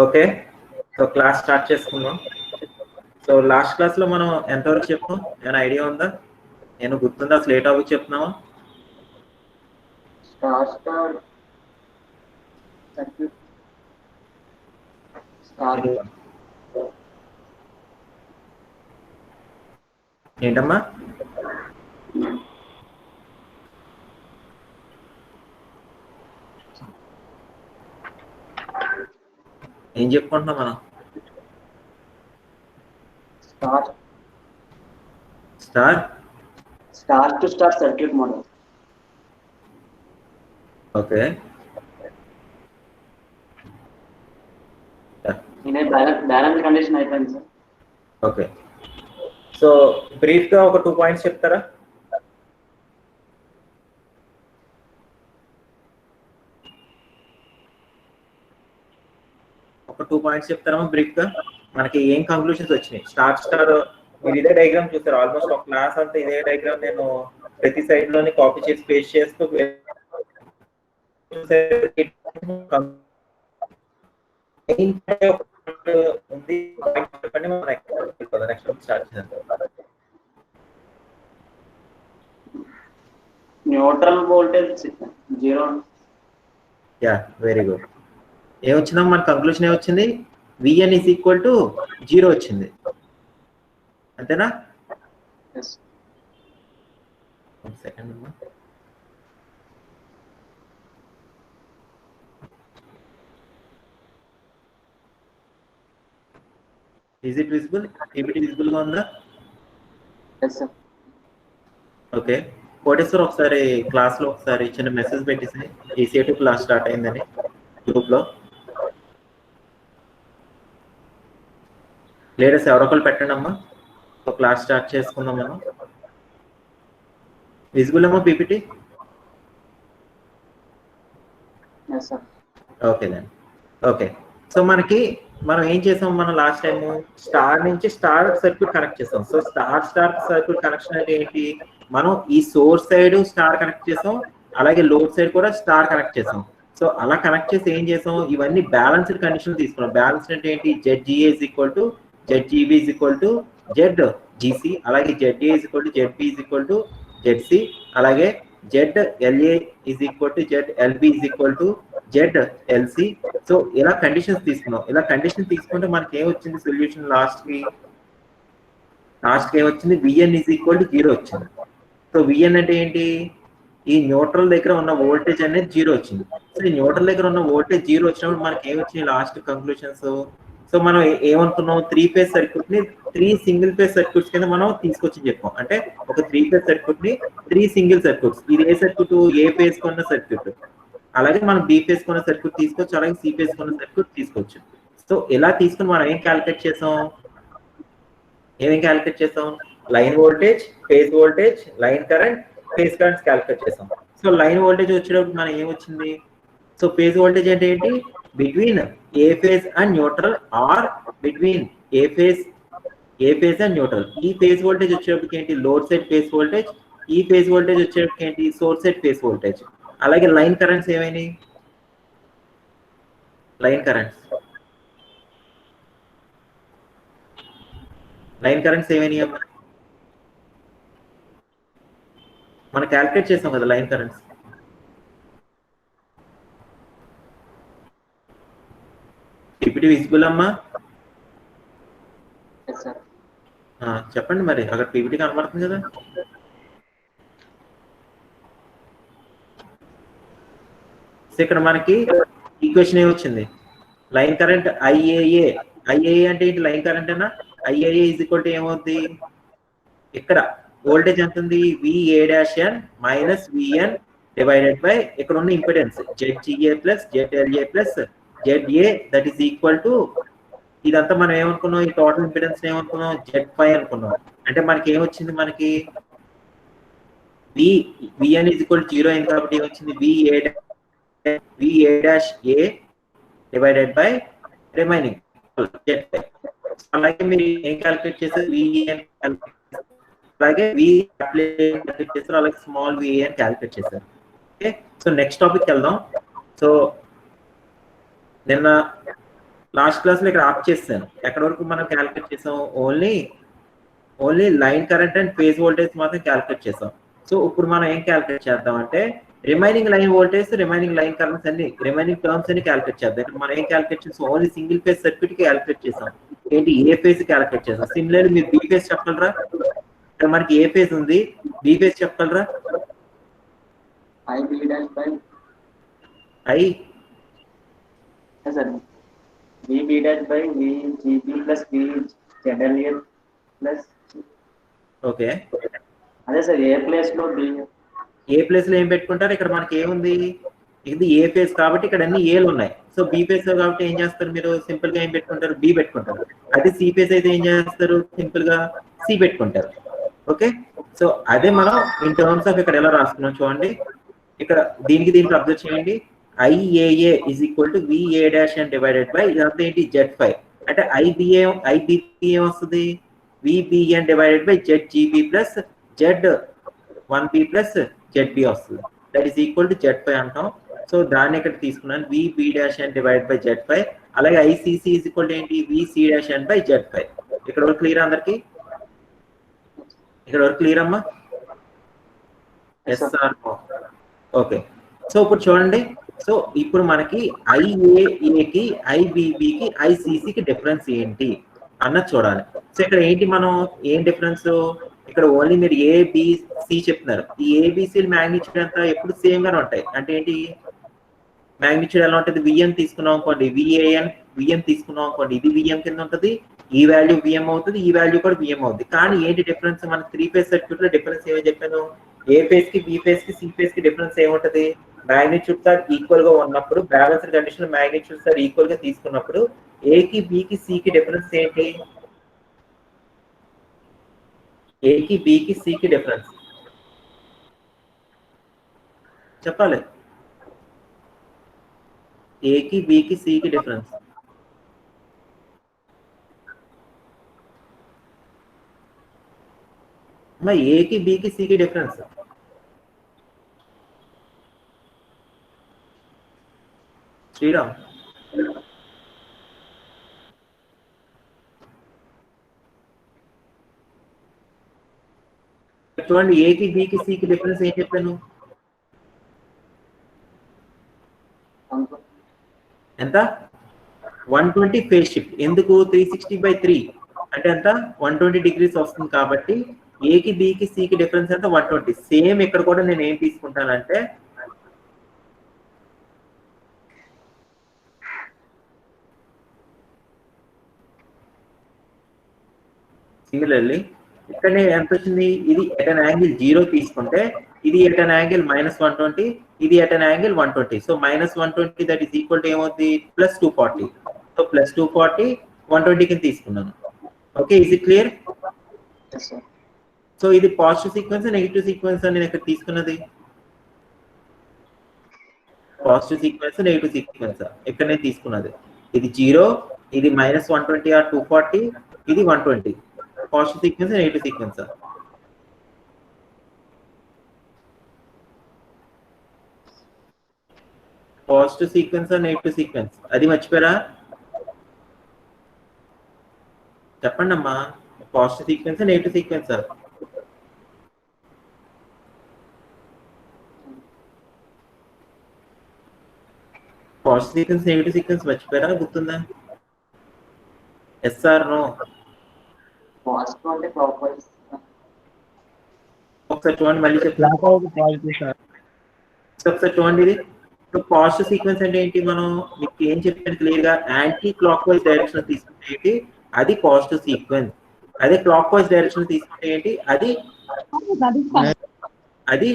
Okay, so class start చేసుకుందాం. So last క్లాస్లో మనం ఎంతవరకు చెప్తాం, ఏమైనా ఐడియా ఉందా? నేను గుర్తుందా అసలు ఏ టాపిక్ చెప్తున్నావా? ఏంటమ్మా? ఏం చెప్పుకుంటున్నాం మనం? Star to star circuit model. Okay, balance condition అయిపోయింది సార్. ఓకే, సో బ్రీఫ్గా ఒక 2 పాయింట్స్ చెప్తారా? ఒక 2 పాయింట్స్ చెప్తారమ్మా బ్రీఫ్గా. మనకి ఏం కంక్లూషన్స్ వచ్చినాయి? స్టార్ మీరు ఇదే డయాగ్రామ్ చూస్తారు, ఆల్మోస్ట్ ఒక క్లాస్ అంతా ఇదే డయాగ్రామ్ నేను ప్రతి సైడ్ లోని కాపీ చేసి పేస్ట్ చేస్తూ ఉంది. చెప్పండి, నెక్స్ట్ స్టార్ట్ చేద్దాం. Neutral voltage 0. Yeah, very good. ఏమొచ్చిందా మన కంక్లూషన్? ఏమొచ్చింది? విఎన్ ఈజ్ ఈక్వల్ టు 0 వచ్చింది, అంతేనా? సెకండ్ అమ్మా. Is it visible? PPT visible గా ఉందా? ఓకే, కోటేశ్వర్ ఒకసారి క్లాస్ లో ఒకసారి చిన్న మెసేజ్ పెట్టేసి ఈసీఏ2 క్లాస్ స్టార్ట్ అయిందని గ్రూప్ లో. లీడర్స్ ఎవరొకరు పెట్టండి అమ్మా, ఒక క్లాస్ స్టార్ట్ చేసుకుందాం మనం. విజిబుల్ అమ్మా పీపీటీ? ఓకే దాన్ని. ఓకే, సో మనం ఏం చేసాం? మనం లాస్ట్ టైం స్టార్ నుంచి స్టార్ సర్క్యూట్ కనెక్ట్ చేసాం. సో స్టార్ సర్క్యూట్ కనెక్షన్ అంటే ఏంటి? మనం ఈ సోర్స్ సైడ్ స్టార్ కనెక్ట్ చేసాం, అలాగే లోడ్ సైడ్ కూడా స్టార్ కనెక్ట్ చేసాం. సో అలా కనెక్ట్ చేసి ఏం చేసాం? ఇవన్నీ బ్యాలెన్స్డ్ కండిషన్ తీసుకున్నాం. బ్యాలెన్స్డ్ అంటే ఏంటి? ZGA is equal to ZGB is equal to ZGC, అలాగే ZA is equal to ZB is equal to ZC, అలాగే ZLA is equal to ZLB is equal to ZLC. So ఇలా conditions తీసుకున్నాం. ఇలా condition తీసుకుంటే మనకి ఏమొచ్చింది సొల్యూషన్? లాస్ట్ కి ఏమొచ్చింది? విఎన్ ఈజ్ ఈక్వల్ టు 0 వచ్చింది. సో విఎన్ అంటే ఏంటి? ఈ న్యూట్రల్ దగ్గర ఉన్న వోల్టేజ్ అనేది 0 వచ్చింది. సో ఈ న్యూట్రల్ దగ్గర ఉన్న వోల్టేజ్ 0 వచ్చినప్పుడు మనకి ఏమొచ్చినాయి లాస్ట్ కంక్లూషన్స్? సో మనం ఏమనుకున్నాం? 3 ఫేజ్ సర్క్యూట్ ని 3 సింగిల్ ఫేజ్ సర్క్యూట్స్ కింద మనం తీసుకొచ్చి చెప్పాం. అంటే ఒక 3 ఫేజ్ సర్క్యూట్ ని 3 సింగిల్ సర్క్యూట్స్. ఇది ఏ సర్క్యూట్? ఏ ఫేజ్ కొన్న సర్క్యూట్. అలాగే మనం బి ఫేజ్ కొన్న సర్క్యూట్ తీసుకోవచ్చు, అలాగే సి ఫేజ్ కొన్న సర్క్యూట్ తీసుకోవచ్చు. సో ఇలా తీసుకుని మనం ఏం క్యాలిక్యులేట్ చేసాం? Line voltage, phase voltage, line current, phase currents calculate చేసాం. సో లైన్ వోల్టేజ్ వచ్చేటప్పుడు మనం ఏమొచ్చింది? సో ఫేజ్ వోల్టేజ్ అంటే ఏంటి? Between A phase and neutral, or between A phase and neutral. ఈ ఫేజ్ వోల్టేజ్ వచ్చేటప్పటికి ఏంటి? Load side phase voltage. ఈ ఫేజ్ వోల్టేజ్ వచ్చేటప్పటికి ఏంటి? Source side phase voltage. అలాగే లైన్ కరెంట్స్ ఏమైనాయి? లైన్ కరెంట్స్ ఏమైనాయి అమ్మా? మనం క్యాల్కులేట్ చేసాం కదా లైన్ కరెంట్స్. పీపీటీ విజిబుల్ అమ్మా? చెప్పండి మరి, అక్కడ పీపీటీ కనబడుతుంది కదా. సో ఇక్కడ మనకి ఈక్వేషన్ ఏమొచ్చింది? లైన్ కరెంట్ ఐఏఏ అంటే ఏంటి? లైన్ కరెంట్ అన్నా ఐఏఏ ఈజ్ ఈక్వల్ టు ఏమవుద్ది? ఇక్కడ వోల్టేజ్ ఎంత ఉంది? VA' minus V N divided by ఇక్కడ ఉన్న impedance ZGA plus ZLA plus ZA, that is equal to ఇదంతా మనం ఏమనుకున్నాం? ఈ టోటల్ ఇంపిడెన్స్ ఏమనుకున్నాం? Z5 అనుకున్నాం. అంటే మనకి ఏమొచ్చింది? మనకి విఎన్ ఈజ్ ఈక్వల్ 0 అయింది కాబట్టి ఏమొచ్చింది? VA' divided by remaining Z5. అలాగే మీరు ఏం క్యాలిక్యులేట్ చేశారు? విఎన్ అలాగే క్యాలిక్యులేట్ చేస్తారు, అలాగే స్మాల్ విఏఎన్ క్యాలిక్యులేట్ చేశారు. ఓకే, సో నెక్స్ట్ టాపిక్ వెళ్దాం. సో నిన్న లాస్ట్ క్లాస్ లో ఇక్కడ ఆఫ్ చేస్తాను. ఎక్కడ వరకు మనం క్యాలిక్యులేట్ చేసాం? Only line current and phase voltage మాత్రం క్యాలిక్యులేట్ చేసాం. సో ఇప్పుడు మనం ఏం క్యాలిక్యులేట్ చేద్దాం అంటే remaining line voltage, remaining line currents అన్ని, రిమైనింగ్ టర్మ్స్ అన్ని క్యాలిక్యులేట్ చేద్దాం. ఇక్కడ మనం ఏం క్యాలిక్యులేట్ చేసాం? ఓన్లీ సింగిల్ ఫేజ్ సర్క్యూట్ కి క్యాలిక్యులేట్ చేసాం. ఏంటి? ఏ ఫేజ్ క్యాలిక్యులేట్ చేసాం. సిమిలర్లీ మీరు బి ఫేజ్ చెప్పగలరా? ఇక్కడ మనకి ఏ ఫేజ్ ఉంది, బి ఫేజ్ చెప్పగలరా? IB dash by I yes sir VB dash by VGB plus VZLL plus okay. అదే సార్ ఏ ప్లేస్ లో బి ఏ ప్లేస్ లో ఏం పెట్టుకుంటారు? ఇక్కడ మనకి ఏముంది? ఇది ఏ ఫేజ్ కాబట్టి ఇక్కడ అన్ని ఏలు ఉన్నాయి. సో బి ఫేజ్ కాబట్టి ఏం చేస్తారు మీరు? సింపుల్ గా ఏం పెట్టుకుంటారు? బి పెట్టుకుంటారు. అదే సి ఫేజ్ అయితే ఏం చేస్తారు? సింపుల్ గా సి పెట్టుకుంటారు. ఓకే. సో అదే మనం ఇన్ టర్మ్స్ ఆఫ్ ఇక్కడ ఎలా రాస్తున్నాం చూడండి. ఇక్కడ దీనికి అబ్జర్వ్ చేయండి. IAA is equal to VA dash and divided by ఇదంతా ఏంటి? Z5. అంటే IBA వస్తుంది VBN divided by ZGB plus Z1B plus ZB వస్తుంది. That is equal to Z5 అంటాం. సో దాన్ని ఇక్కడ తీసుకున్నాను VB dash and divided by Z5. అలాగే ICC is equal to ఏంటి? VC dash and by Z5. ఇక్కడ వరకు క్లియర్ అందరికి? ఇక్కడ వరకు క్లియర్ అమ్మా? Yes sir. ఓకే. సో ఇప్పుడు చూడండి. సో ఇప్పుడు మనకి IAAకి, IBBకి, ICCకి డిఫరెన్స్ ఏంటి అన్నది చూడాలి. సో ఇక్కడ ఏంటి మనం ఏం డిఫరెన్స్? ఇక్కడ ఓన్లీ మీరు ABC చెప్తున్నారు. ఈ ABC మ్యాగ్నిట్యూడ్ అంతా ఎప్పుడు సేమ్ గానే ఉంటాయి. అంటే ఏంటి? మ్యాగ్నిట్యూడ్ ఎలా ఉంటుంది? విఎం తీసుకున్నాం అనుకోండి, విఎం తీసుకున్నాం అనుకోండి, ఇది విఎం కింద ఉంటుంది, ఈ వాల్యూ విఎం అవుతుంది, ఈ వాల్యూ కూడా విఎం అవుతుంది. కానీ ఏంటి డిఫరెన్స్? మన 3 ఫేజ్ సర్క్యూట్ లో డిఫరెన్స్ ఏమో చెప్పాను. ఏ ఫేజ్ కి, బి ఫేజ్ కి, సి ఫేజ్ కి డిఫరెన్స్ ఏముంటది? మ్యాగ్నిట్యూడ్ సార్ ఈక్వల్ గా ఉన్నప్పుడు, balanced condition magnitude sir equal గా తీసుకున్నప్పుడు ఏకి, బికి, సికి డిఫరెన్స్ ఏంటి? ఏకి, బికి, సికి డిఫరెన్స్ చెప్పాలి. ఏకి, బికి, సికి డిఫరెన్స్ ఏకి, బికి, సికి డిఫరెన్స్ శ్రీరామ్ చూడండి. ఏకి, బికి, సికి డిఫరెన్స్ ఏం చెప్పాను? ఎంత? 120 ఫేజ్ షిఫ్ట్. ఎందుకు? 360/3 అంటే ఎంత? 120 డిగ్రీస్ వస్తుంది. కాబట్టి ఏకి, బికి, సికి డిఫరెన్స్ ఎంత? 120. సేమ్ ఇక్కడ కూడా నేను ఏం తీసుకుంటానంటే సిమిలర్లీ ఇక్కడ ఎంత వచ్చింది? ఇది ఎట్ అన్ యాంగిల్ 0 తీసుకుంటే ఇది ఎట్ అన్ యాంగిల్ -120, ఇది at an angle 120. So -120 that is equal to ఏమవుతుంది? +240. సో +240 120 కింద తీసుకున్నాను. Okay. Is it clear? So ఇది పాజిటివ్ సీక్వెన్స్, నెగిటివ్ సీక్వెన్స్ అని నేను ఇక్కడ తీసుకున్నది. పాజిటివ్ సీక్వెన్స్, నెగిటివ్ సీక్వెన్స్ ఇక్కడ నేను తీసుకున్నది. ఇది 0, ఇది -120 ఆర్ 240, ఇది 120. Positive sequence, negative sequence. Positive sequence, negative sequence అది మర్చిపోయారా? చెప్పండి అమ్మా. Positive sequence, negative sequence. Positive sequence, negative sequence మర్చిపోయారా? గుర్తుందా? Yes or no? పాజిటివ్ అంటే క్లాక్ వైస్. ఒకసారి చూడండి, మళ్ళీ చెప్తాను. ఒకసారి చూడండి. ఇది పాజిటివ్ సీక్వెన్స్ అంటే ఏంటి? మనం మీకు ఏం చెప్పాను క్లియర్ గా? యాంటీ క్లాక్ వైజ్ డైరెక్షన్ తీసుకుంటే ఏంటి? అది పాజిటివ్ సీక్వెన్స్. అదే క్లాక్ వైజ్ డైరెక్షన్ తీసుకుంటే ఏంటి? అది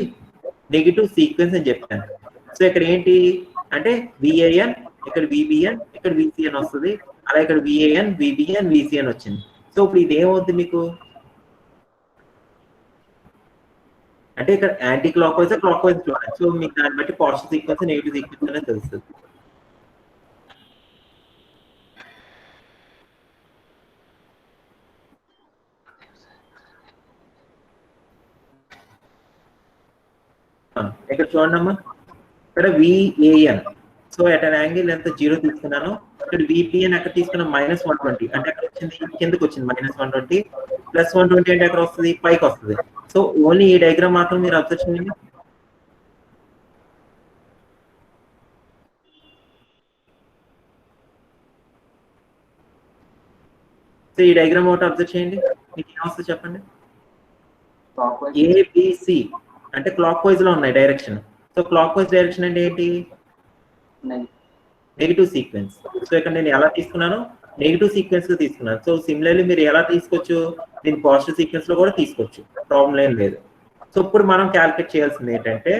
నెగిటివ్ సీక్వెన్స్ అని చెప్పాను. సో ఇక్కడ ఏంటి అంటే VAN, ఇక్కడ VBN, ఇక్కడ VCN వస్తుంది. అలా ఇక్కడ VAN, VBN, VCN వచ్చింది. సో ఇప్పుడు ఇది ఏమవుతుంది మీకు? అంటే ఇక్కడ anti clock wise, clock wise చూడండి. సో మీకు దాన్ని బట్టి పాజిటివ్ సీక్వెన్స్, నెగిటివ్ సీక్వెన్స్ అనేది తెలుస్తుంది. ఇక్కడ చూడండి అమ్మా. ఇక్కడ VAN. So at an angle ఎంత 0 తీసుకున్నాను, ఇక్కడ VPN ఎక్కడ తీసుకున్నాను -120, అంటే ఎక్కడ వచ్చింది కిందకి వచ్చింది -120, +120 అంటే ఎక్కడ వస్తుంది పైకి వస్తుంది. సో ఓన్లీ ఈ డయాగ్రామ్ మాత్రం మీరు అబ్జర్వ్ చేయండి. సో ఈ డయాగ్రామ్ ఒకటి అబ్జర్వ్ చేయండి, మీకు ఏమొస్తుంది చెప్పండి. ABC అంటే క్లాక్ వైజ్ లో ఉన్నాయి direction. So clock wise direction అంటే ఏంటి, నెగిటివ్ సీక్వెన్స్. సో ఇక్కడ నేను ఎలా తీసుకున్నాను, నెగిటివ్ సీక్వెన్స్ లో తీసుకున్నాను. సో సిమిలర్లీ మీరు ఎలా తీసుకోవచ్చు, దీన్ని పాజిటివ్ సీక్వెన్స్ లో కూడా తీసుకోవచ్చు, ప్రాబ్లం ఏం లేదు. సో ఇప్పుడు మనం క్యాలిక్యులేట్ చేయాల్సింది ఏంటంటే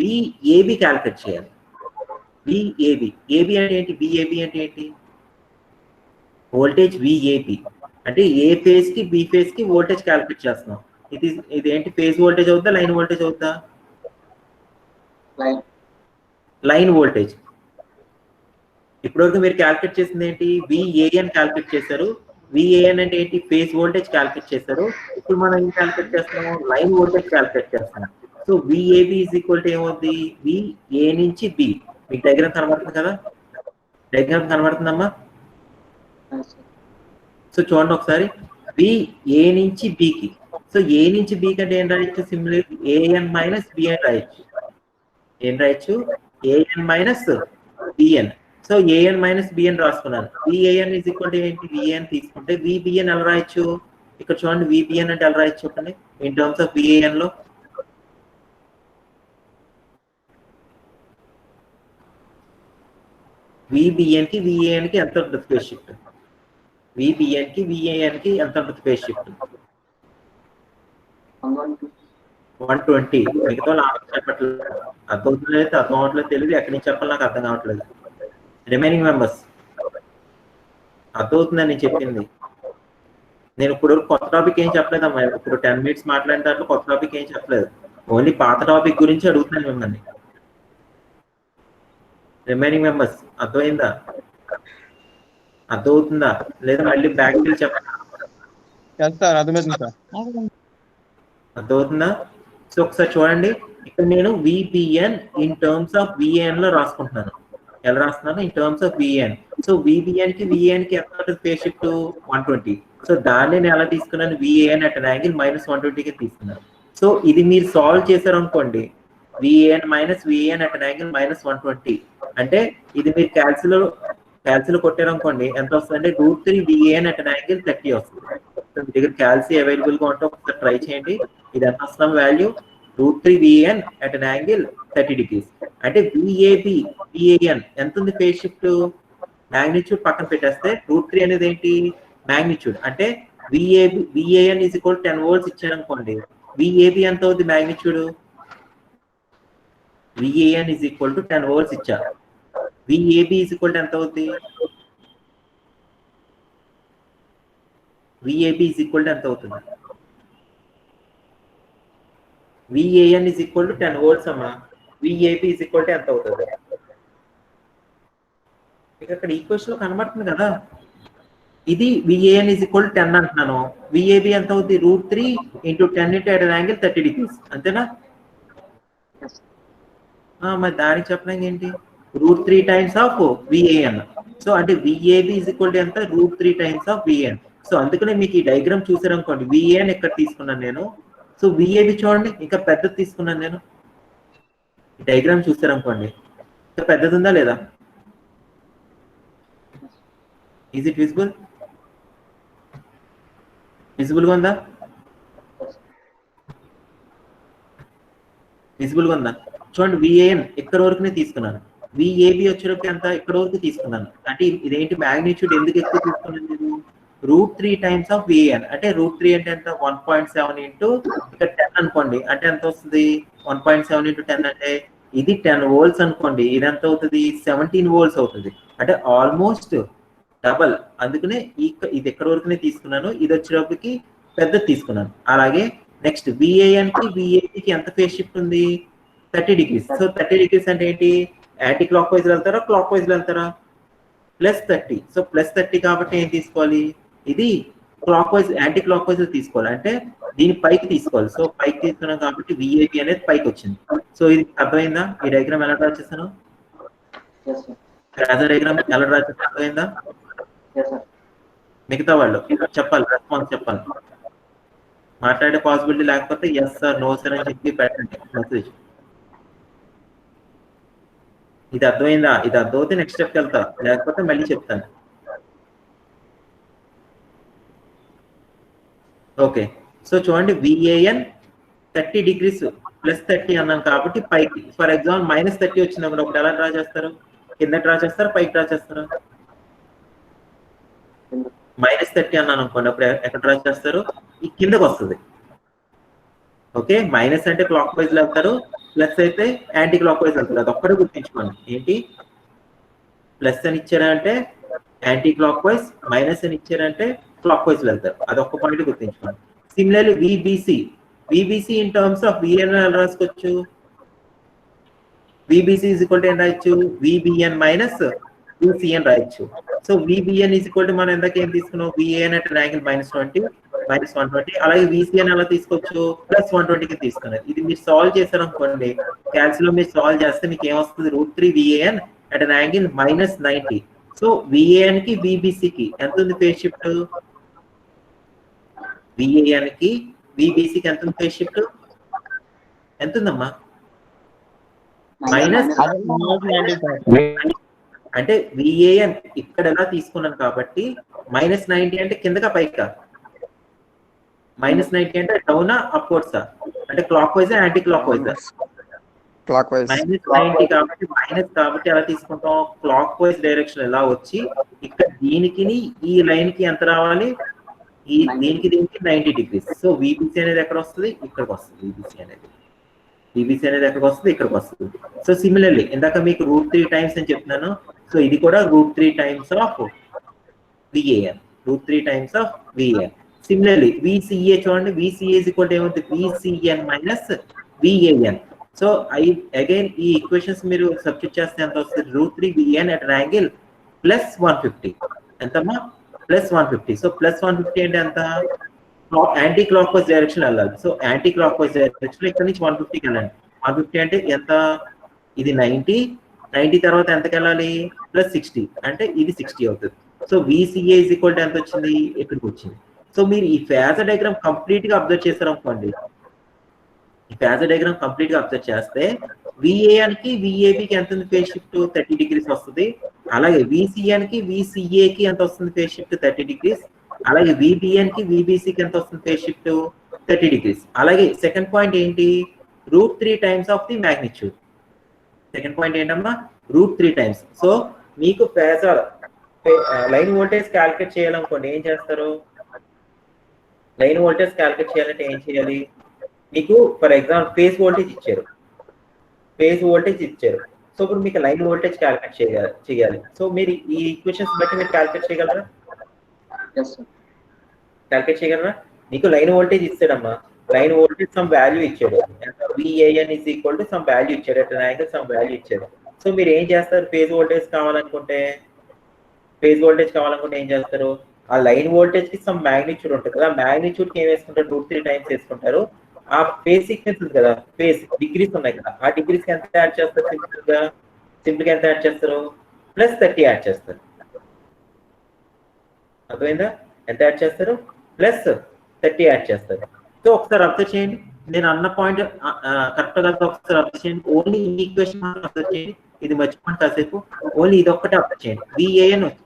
VAB క్యాలిక్యులేట్ చేయాలి. VAB అంటే ఏంటి, VAB అంటే ఏంటి, వోల్టేజ్ VAB అంటే ఏ ఫేజ్ కి బి ఫేజ్ కి వోల్టేజ్ క్యాలిక్యులేట్ చేస్తున్నాం. ఇది ఏంటి, ఫేజ్ వోల్టేజ్ అవుతా లైన్ వోల్టేజ్ అవుతా, లైన్ వోల్టేజ్. ఇప్పటివరకు మీరు క్యాలిక్యులేట్ చేసింది ఏంటి, VAN క్యాలిక్యులేట్ చేశారు. VAN అంటే ఏంటి, ఫేజ్ వోల్టేజ్ క్యాలిక్యులేట్ చేశారు. ఇప్పుడు మనం ఏం క్యాలిక్యులేట్ చేస్తున్నాము, లైన్ వోల్టేజ్ క్యాలిక్యులేట్ చేస్తున్నాం. సో VAB = ఏమవుతుంది, VA నుంచి B. మీకు డయాగ్రామ్ కనబడుతుంది కదా, డయాగ్రామ్ కనబడుతుందమ్మా. సో చూడండి ఒకసారి, VA నుంచి B కి. సో A నుంచి B కంటే ఏం రాయొచ్చు, సింపుల్ AN - BN రాయొచ్చు. ఏం రాయొచ్చు, AN - BN. So AN - BN రాసుకున్నాను. VAN = ఏంటి, VAN తీసుకుంటే VBN ఎలా రాయొచ్చు, ఇక్కడ చూడండి VBN అంటే ఎలా రాయొచ్చు చెప్పండి ఇన్ టర్మ్స్ ఆఫ్ VAN లో. VBN కి VAN కి ఎంత ఉంటుంది ఫేజ్ షిఫ్ట్, VBN కి VAN కి ఎంత ఉంటుంది ఫేజ్ షిఫ్ట్, 120. మిగతా చెప్పట్లేదు, అర్థమవుతుంది అర్థం అవట్లేదు తెలియదు, ఎక్కడి నుంచి చెప్పాలి నాకు అర్థం కావట్లేదు. రిమైనింగ్ మెంబర్స్ అర్థమవుతుందని నేను చెప్పింది. నేను ఇప్పుడు కొత్త టాపిక్ ఏం చెప్పలేదమ్మా, ఇప్పుడు 10 minutes మాట్లాడిన దాంట్లో కొత్త టాపిక్ ఏం చెప్పలేదు, ఓన్లీ పాత టాపిక్ గురించి అడుగుతున్నాను మిమ్మల్ని. రిమైనింగ్ మెంబర్స్ అర్థమైందా, అర్థమవుతుందా లేదా మళ్ళీ బ్యాక్ వెళ్ళి చెప్పండి. అర్థమవుతుందా. సో ఒకసారి చూడండి, ఇక్కడ నేను VBN in terms of VAN లో రాసుకుంటున్నాను. ఎలా రాస్తున్నాను, in terms of VAN. So VBN కి VAN కి ఎంత ఫేజ్ షిఫ్ట్ 120. సో దాన్ని నేను ఎలా తీసుకున్నాను, VAN అట్ అన్ యాంగిల్ -120 కి తీసుకున్నాను. సో ఇది మీరు సాల్వ్ చేశారు అనుకోండి, VAN - VAN at an angle -120 అంటే ఇది మీరు క్యాల్సిలో కొట్టారు అనుకోండి ఎంత వస్తుంది అంటే √3 VAN అట్ అన్ యాంగిల్ 30 వస్తుంది. సో మీ దగ్గర క్యాల్సీ అవైలబుల్ గా ఉంటే ఒకసారి ట్రై చేయండి. ఇది ఎంత వస్తున్నాం value, √3 VAN at an angle 30 degrees. అంటే VAB VAN ఎంత ఉంది ఫేజ్ షిఫ్ట్, మ్యాగ్నిట్యూడ్ పక్కన పెట్టేస్తే √3 అనేది ఏంటి మ్యాగ్నిట్యూడ్. అంటే VAN = 10 volts ఇచ్చారు అనుకోండి, VAB ఎంత అవుతుంది మ్యాగ్నిట్యూడ్, VAN = 10 volts ఇచ్చారు, VAB = ఎంత అవుతుంది, VAB = ఎంత అవుతుంది, VAN = 10 volts అమ్మా, VAB = ఎంత అవుతుంది. ఇక్కడ ఈక్వేషన్ లో కనబడుతుంది కదా, ఇది VAN = 10 అంటున్నాను, VAB ఎంత అవుతుంది, √3 × 10 × at an angle 30 degrees అంతేనా. మరి దానికి చెప్పడానికి ఏంటి, √3 times of VAN. సో అంటే VAB = ఎంత, √3 times of VAN. సో అందుకనే మీకు ఈ డయాగ్రామ్ చూసారనుకోండి, VAN ఎక్కడ తీసుకున్నాను నేను, సో VAB చూడండి ఇంకా పెద్దది తీసుకున్నాను నేను. డయాగ్రామ్ చూసారనుకోండి ఇంకా పెద్దది ఉందా లేదా, ఈజ్ ఇట్ విజిబుల్, విజిబుల్ గా ఉందా, విజిబుల్ గా ఉందా చూడండి. VAN ఇక్కడ వరకునే తీసుకున్నాను, VAB వచ్చేటప్పుడు ఎంత ఇక్కడ వరకు తీసుకున్నాను. అంటే ఇదేంటి మ్యాగ్నిట్యూడ్ ఎందుకు ఎక్కువ తీసుకున్నాను నేను, √3 times of VAN. అంటే √3 అంటే ఎంత, 1.7 ఇంటూ ఇక్కడ 10 అనుకోండి, అంటే ఎంత వస్తుంది 1.7 × 10 అంటే ఇది 10 volts అనుకోండి, ఇది ఎంత అవుతుంది 17 volts అవుతుంది. అంటే ఆల్మోస్ట్ డబల్. అందుకనే ఇది ఎక్కడ వరకునే తీసుకున్నాను, ఇది వచ్చేటప్పటికి పెద్దది తీసుకున్నాను. అలాగే నెక్స్ట్ VAN కి VAB కి ఎంత ఫేజ్ షిఫ్ట్ ఉంది 30 degrees. సో 30 degrees అంటే ఏంటి, యాంటీ క్లాక్ వైజ్ వెళ్తారా క్లాక్ వైజ్ వెళ్తారా, +30. సో +30 కాబట్టి ఏం తీసుకోవాలి, ఇది clock wise anti clock wise తీసుకోవాలి, అంటే దీని పైకి తీసుకోవాలి. సో పైకి తీసుకున్నాం కాబట్టి VAB అనేది పైకి వచ్చింది. సో ఇది అర్థమైందా, ఈ డయాగ్రామ్ ఎలా డ్రా చేస్తాను. Yes, sir. ఫేజర్ డయాగ్రామ్ ఎలా డ్రా చేస్తే అర్థమైందా? Yes, sir. మిగతా వాళ్ళు చెప్పాలి, రెస్పాన్స్ చెప్పాలి. మాట్లాడే పాసిబిలిటీ లేకపోతే ఎస్ సార్ నో సార్ అని చెప్పి పెట్టండి మెసేజ్. ఇది అర్థమైందా? ఇది అర్థమైతే నెక్స్ట్ స్టెప్కి వెళ్తా, లేకపోతే మళ్ళీ చెప్తాను. ఓకే, సో చూడండి VAN 30 degrees ప్లస్ 30 అన్నాం కాబట్టి పైకి. ఫర్ ఎగ్జాంపుల్ -30 వచ్చినప్పుడు ఒకటి ఎలా డ్రా చేస్తారు? కింద డ్రా చేస్తారు, పైకి డ్రా చేస్తారు? -30 అన్నాను అనుకోండి, అప్పుడు ఎక్కడ డ్రా చేస్తారు? ఈ కిందకు వస్తుంది. ఓకే, మైనస్ అంటే క్లాక్ వైజ్ వెళ్తారు, ప్లస్ అయితే యాంటీ క్లాక్ వైజ్ వెళ్తారు. అది ఒక్కడే గుర్తించుకోండి. ఏంటి ప్లస్ అని ఇచ్చారంటే యాంటీ క్లాక్ వైజ్, మైనస్ అని ఇచ్చారంటే క్లాక్ వైజ్ వెళ్తారు. అది ఒక్క పాయింట్ గుర్తించుకోండి. Similarly VBC in terms of VN ఎలా రాసుకోవచ్చు? VBC ఈజ్ ఈక్వల్ టు ఏం రాయొచ్చు? VBN మైనస్ VCN రాయొచ్చు. So VBN is equal to మనం ఎందాక ఏం తీసుకున్నాం? VAN at angle -20 -120. అలాగే VCN ఎలా తీసుకోవచ్చు? +120కి తీసుకున్నారు. ఇది మీరు సాల్వ్ చేశారు అనుకోండి, క్యాల్సిలో మీరు సాల్వ్ చేస్తే మీకు ఏమొస్తుంది? √3 VAN at an angle -90. So VAN కి VBC కి ఎంత ఉంది ఫేజ్ షిఫ్ట్? VAN కి VBC కి ఎంత ఉంది ఫేజ్ షిఫ్ట్? ఎంత ఉందమ్మా? మైనస్ అంటే VAN ఇక్కడ ఎలా తీసుకున్నాను కాబట్టి -90 అంటే కిందగా పైకా? -90 అంటే డౌనా అప్వర్డ్సా? అంటే clock wise anti clock wise? Clock wise. -90 కాబట్టి మైనస్ కాబట్టి ఎలా తీసుకుంటాం? క్లాక్ వైజ్ డైరెక్షన్ ఎలా వచ్చి ఇక్కడ దీనికి ఈ లైన్ కి ఎంత రావాలి? ఈ దీనికి 90 degrees. సో VBC అనేది ఎక్కడ వస్తుంది? ఇక్కడికి వస్తుంది. VBC అనేది ఎక్కడికి వస్తుంది? ఇక్కడికి వస్తుంది. సో సిమిలర్లీ ఇందాక మీకు √3 టైమ్స్ అని చెప్తున్నాను. సో ఇది కూడా √3 times of VAN, √3 times of VAN. Similarly VCA చూడండి, VCA ఈజ్ ఈక్వల్ టు ఏమవుతుంది? VCN minus VAN. So again ఈ ఈక్వేషన్స్ మీరు సబ్స్టిట్యూట్ చేస్తే ఎంత వస్తుంది? √3 VAN అట్ యాంగిల్ +150. ఎంతమ్మా? +150. సో +150 అంటే ఎంత? యాంటీ క్లాక్ వైజ్ డైరెక్షన్ వెళ్ళాలి. So anti clock wise direction ఇక్కడ నుంచి 150కి వెళ్ళండి. 150 అంటే ఎంత? ఇది 90 తర్వాత ఎంతకి వెళ్ళాలి? +60 అంటే ఇది 60 అవుతుంది. So VCA is equal to ఎంత వచ్చింది? ఇక్కడికి వచ్చింది. సో మీరు ఈ ఫేజర్ డయాగ్రామ్ కంప్లీట్ గా అబ్జర్వ్ చేశారు అనుకోండి, ఈ ఫేజర్ డయాగ్రామ్ కంప్లీట్ గా అబ్జర్వ్ చేస్తే VAN కి VAB కి ఎంత ఉంది ఫేజ్ షిఫ్ట్? 30 degrees వస్తుంది. అలాగే VCN కి VCA కి ఎంత వస్తుంది ఫేజ్ షిఫ్ట్? 30 degrees. అలాగే VBN కి VBC కి ఎంత వస్తుంది ఫేజ్ షిఫ్ట్? 30 degrees. అలాగే సెకండ్ పాయింట్ ఏంటి? √3 times of the magnitude. Second point ఏంటమ్మా? √3 టైమ్స్. సో మీకు ఫేజర్ లైన్ వోల్టేజ్ క్యాలిక్యులేట్ చేయాలనుకోండి ఏం చేస్తారు? లైన్ వోల్టేజ్ క్యాలిక్యులేట్ చేయాలంటే ఏం చేయాలి? మీకు ఫర్ ఎగ్జాంపుల్ ఫేజ్ వోల్టేజ్ ఇచ్చారు. సో ఇప్పుడు మీకు లైన్ వోల్టేజ్ క్యాలిక్యులేట్ చేయాలి. సో మీరు ఈ ఈక్వేషన్స్ బట్టి మీరు క్యాలిక్యులేట్ చేయగలరా? క్యాలిక్యులేట్ చేయగలరా? మీకు లైన్ వోల్టేజ్ ఇస్తాడమ్మా, లైన్ వోల్టేజ్ సమ్ వాల్యూ ఇచ్చాడు. VAN is equal to some value ఇచ్చాడు, అట్ యాంగిల్ సమ్ వాల్యూ ఇచ్చాడు. సో మీరు ఏం చేస్తారు? ఫేజ్ వోల్టేజ్ కావాలనుకుంటే ఏం చేస్తారు? ఆ లైన్ వోల్టేజ్ కి సమ్ మ్యాగ్నిట్యూడ్ ఉంటుంది కదా, మ్యాగ్నిట్యూడ్ కి ఏం వేసుకుంటారు? √3 టైమ్స్ వేసుకుంటారు. ఆ ఫేజ్ సీక్వెన్స్ ఉంది కదా, ఫేజ్ డిగ్రీస్ ఉన్నాయి కదా, ఆ డిగ్రీస్ కి ఎంత యాడ్ చేస్తారు? సింపుల్ గా ఎంత యాడ్ చేస్తారు? +30 యాడ్ చేస్తారు. అర్థమైందా? ఎంత యాడ్ చేస్తారు? +30 యాడ్ చేస్తారు. సో ఒకసారి అబ్జర్వ్ చేయండి, నేను అన్న పాయింట్ కరెక్ట్ గా ఒకసారి అబ్జర్వ్ చేయండి. ఓన్లీ ఈ ఈక్వేషన్ అబ్జర్వ్ చేయండి, ఇది మర్చిపోండి కాసేపు. ఓన్లీ ఇది ఒక్కటే అబ్జర్వ్ చేయండి.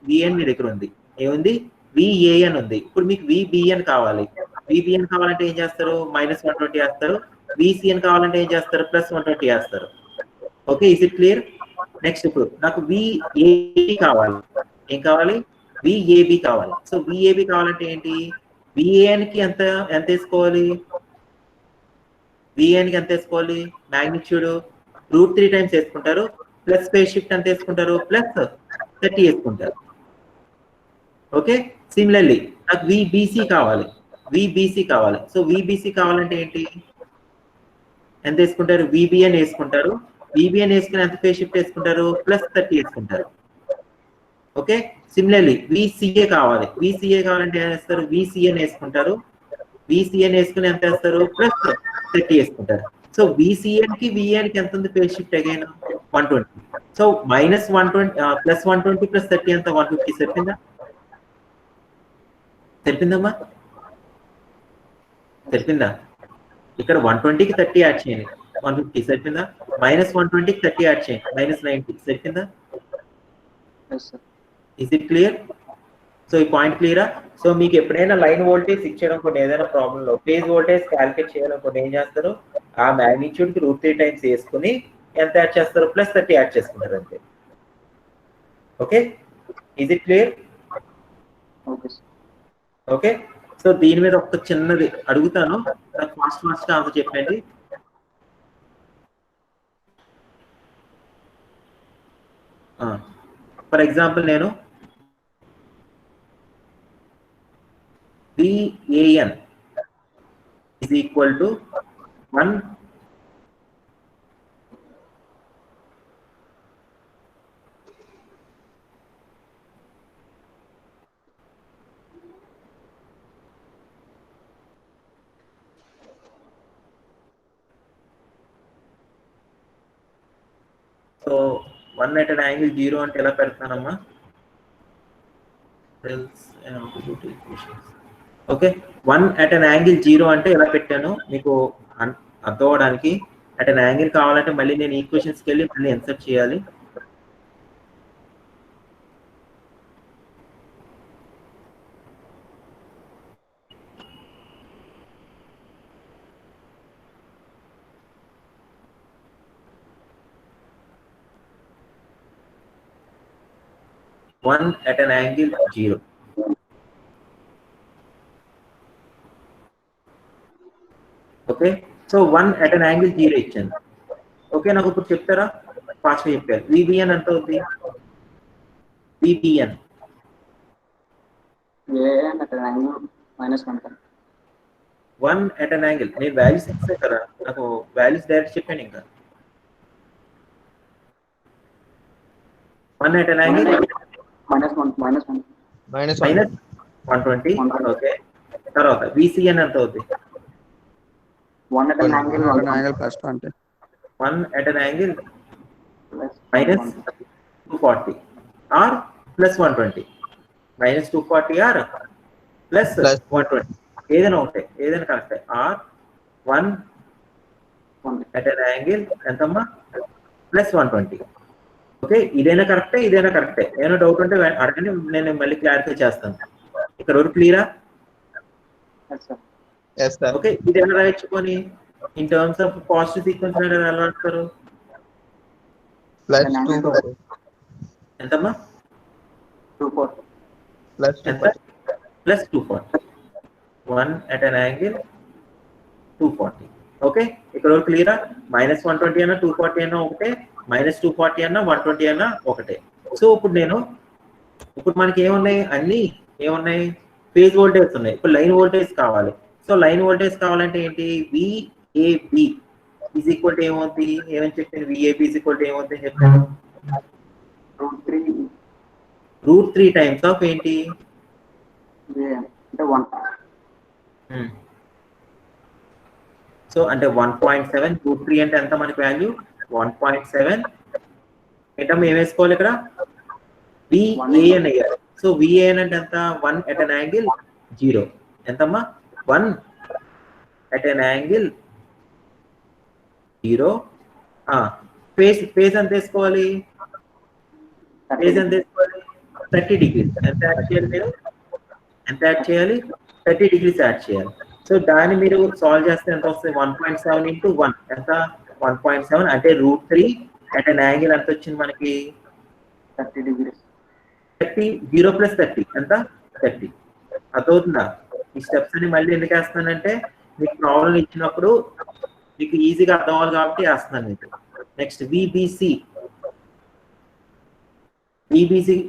VAN మీ దగ్గర ఉంది, ఏముంది? VAN ఉంది. ఇప్పుడు మీకు VBN కావాలి. VBN కావాలంటే ఏం చేస్తారు? -120 వేస్తారు. VCN కావాలంటే ఏం చేస్తారు? +120 వేస్తారు. Okay, is it clear? Next ఇప్పుడు నాకు VAB కావాలి. ఏం కావాలి? VAB కావాలి. సో VAB కావాలంటే ఏంటి? VAN కి ఎంత వేసుకోవాలి? మ్యాగ్నిట్యూడ్ √3 టైమ్స్ వేసుకుంటారు, ప్లస్ ఫేజ్ షిఫ్ట్ ఎంత వేసుకుంటారు? +30 వేసుకుంటారు. ఓకే, సిమిలర్లీ నాకు VBC కావాలి. సో VBC కావాలంటే ఏంటి? ఎంత వేసుకుంటారు? VBN వేసుకుంటారు. VBN వేసుకుని ఎంత ఫేజ్ షిఫ్ట్ వేసుకుంటారు? +30 వేసుకుంటారు. ఓకే, సిమిలర్లీ VCA కావాలంటే ఏం వేస్తారు? VCN వేసుకుంటారు. VCN వేసుకుని ఎంత వేస్తారు? +30 వేసుకుంటారు. సో VCN కి VAN కి ఎంత ఉంది phase shift? Again 120. So minus 120 plus 120 plus 30 ఎంత 150 సరిపోయిందా? సరిపోయిందమ్మా? సరిపోయిందా? ఇక్కడ 120కి 30 యాడ్ చేయండి 150 సరిపోయిందా? మైనస్ 120కి 30 యాడ్ చేయండి మైనస్ 90 సరిపోయిందా? Yes, sir. Is it clear? So ఈ పాయింట్ క్లియరా? సో మీకు ఎప్పుడైనా లైన్ వోల్టేజ్ ఇచ్చేయడం ఏదైనా ప్రాబ్లంలో ఫేజ్ వోల్టేజ్ క్యాలిక్యులేట్ చేయాలనుకోండి ఏం చేస్తారు? ఆ మ్యాగ్నిట్యూడ్ కి √3 టైమ్స్ వేసుకుని ఎంత యాడ్ చేస్తారు? ప్లస్ 30 యాడ్ చేసుకుంటారు అంతే. Okay, is it clear? Okay, sir. Okay, so దీని మీద ఒక చిన్నది అడుగుతాను, ఫాస్ట్ గా ఆన్సర్ చెప్పండి. ఫర్ ఎగ్జాంపుల్ నేను VAN is equal to 1 so 1 at an angle 0 అంటే ఎలా పెడతానమ్మా? ఓకే, 1 at an angle 0 అంటే ఎలా పెట్టాను మీకు అర్థం అవడానికి. అట్ అన్ యాంగిల్ కావాలంటే మళ్ళీ నేను ఈక్వేషన్స్కి వెళ్ళి మళ్ళీ ఇన్సర్ట్ చేయాలి. One at an angle 0. Okay, so 1 at an angle 0 ఇచ్చాను. ఓకే, నాకు ఇప్పుడు చెప్తారా? ఫాస్ట్ గా చెప్పారు. VBN ఎంత అవుతుంది? VBN VAN at an angle -110. 1 at an angle నేను వాల్యూస్ ఇస్తే కదా, నాకు వాల్యూస్ డైరెక్ట్ చెప్పాను. ఇంకా 1 at an angle -120. ఓకే, తర్వాత VCN ఎంత అవుతుంది? 1 at an angle +20. 1 at an angle -240 or +120. -240 or +120 ఏదైనా ఒకటే, ఏదైనా కరెక్టే. ఆర్ 1 at an angle ఎంతమ్మా? +120. ఓకే, ఇదైనా కరెక్టే, ఇదైనా కరెక్టే. ఏమైనా డౌట్ ఉంటే అడగండి, నేను మళ్ళీ క్లారిఫై చేస్తాను. ఇక్కడ వరకు క్లియరా? ఓకే, ఇది ఎలా రాయించుకొని in terms of positive sequence ఎలా రాస్తారు? ఎంతమ్మా? ఎంత? +240. 1 at an angle 240. ఓకే, ఇక్కడ వరకు క్లియరా? -120 అన్నా 240 అన్నా ఒకటే, -240 అన్నా 120 అన్నా ఒకటే. సో ఇప్పుడు మనకి ఏమున్నాయి? అన్ని ఏమున్నాయి? ఫేజ్ వోల్టేజ్ ఉన్నాయి. ఇప్పుడు లైన్ వోల్టేజ్ కావాలి. సో లైన్ వోల్టేజ్ కావాలంటే ఏంటి? VAB ఈజ్ ఈక్వల్ టు ఏమవుతుంది? ఏమని చెప్పింది? VAB ఈజ్ ఈక్వల్ టు ఏమవుతుంది చెప్పాను? √3 టైమ్స్ ఆఫ్ ఏంటి? సో అంటే 1.7 √3 అంటే ఎంత మనకి వాల్యూ? 1.7. ఏంటమ్మా ఏం వేసుకోవాలి ఇక్కడ? VAN అయ్యారు. సో VAN అంటే ఎంత? 1 at an angle 0. ఎంతమ్మా? 1 at an angle 0. ఫేజ్ ఎంత వేసుకోవాలి? ఫేజ్ ఎంత వేసుకోవాలి? 30 degrees. ఎంత యాడ్ చేయాలి మీరు? ఎంత యాడ్ చేయాలి? 30 degrees యాడ్ చేయాలి. సో దాన్ని మీరు సాల్వ్ చేస్తే ఎంత వస్తుంది? 1.7 × 1 ఎంత? 1.7 అంటే √3 at an angle ఎంత వచ్చింది మనకి? 30 degrees. 30 0 + 30 ఎంత? 30. అర్థమవుతుందా? ఈ స్టెప్స్ అని మళ్ళీ ఎందుకు వేస్తున్నానంటే మీకు ప్రాబ్లం ఇచ్చినప్పుడు మీకు ఈజీగా అర్థం అవ్వాలి కాబట్టి వేస్తున్నాను మీకు. Next VBC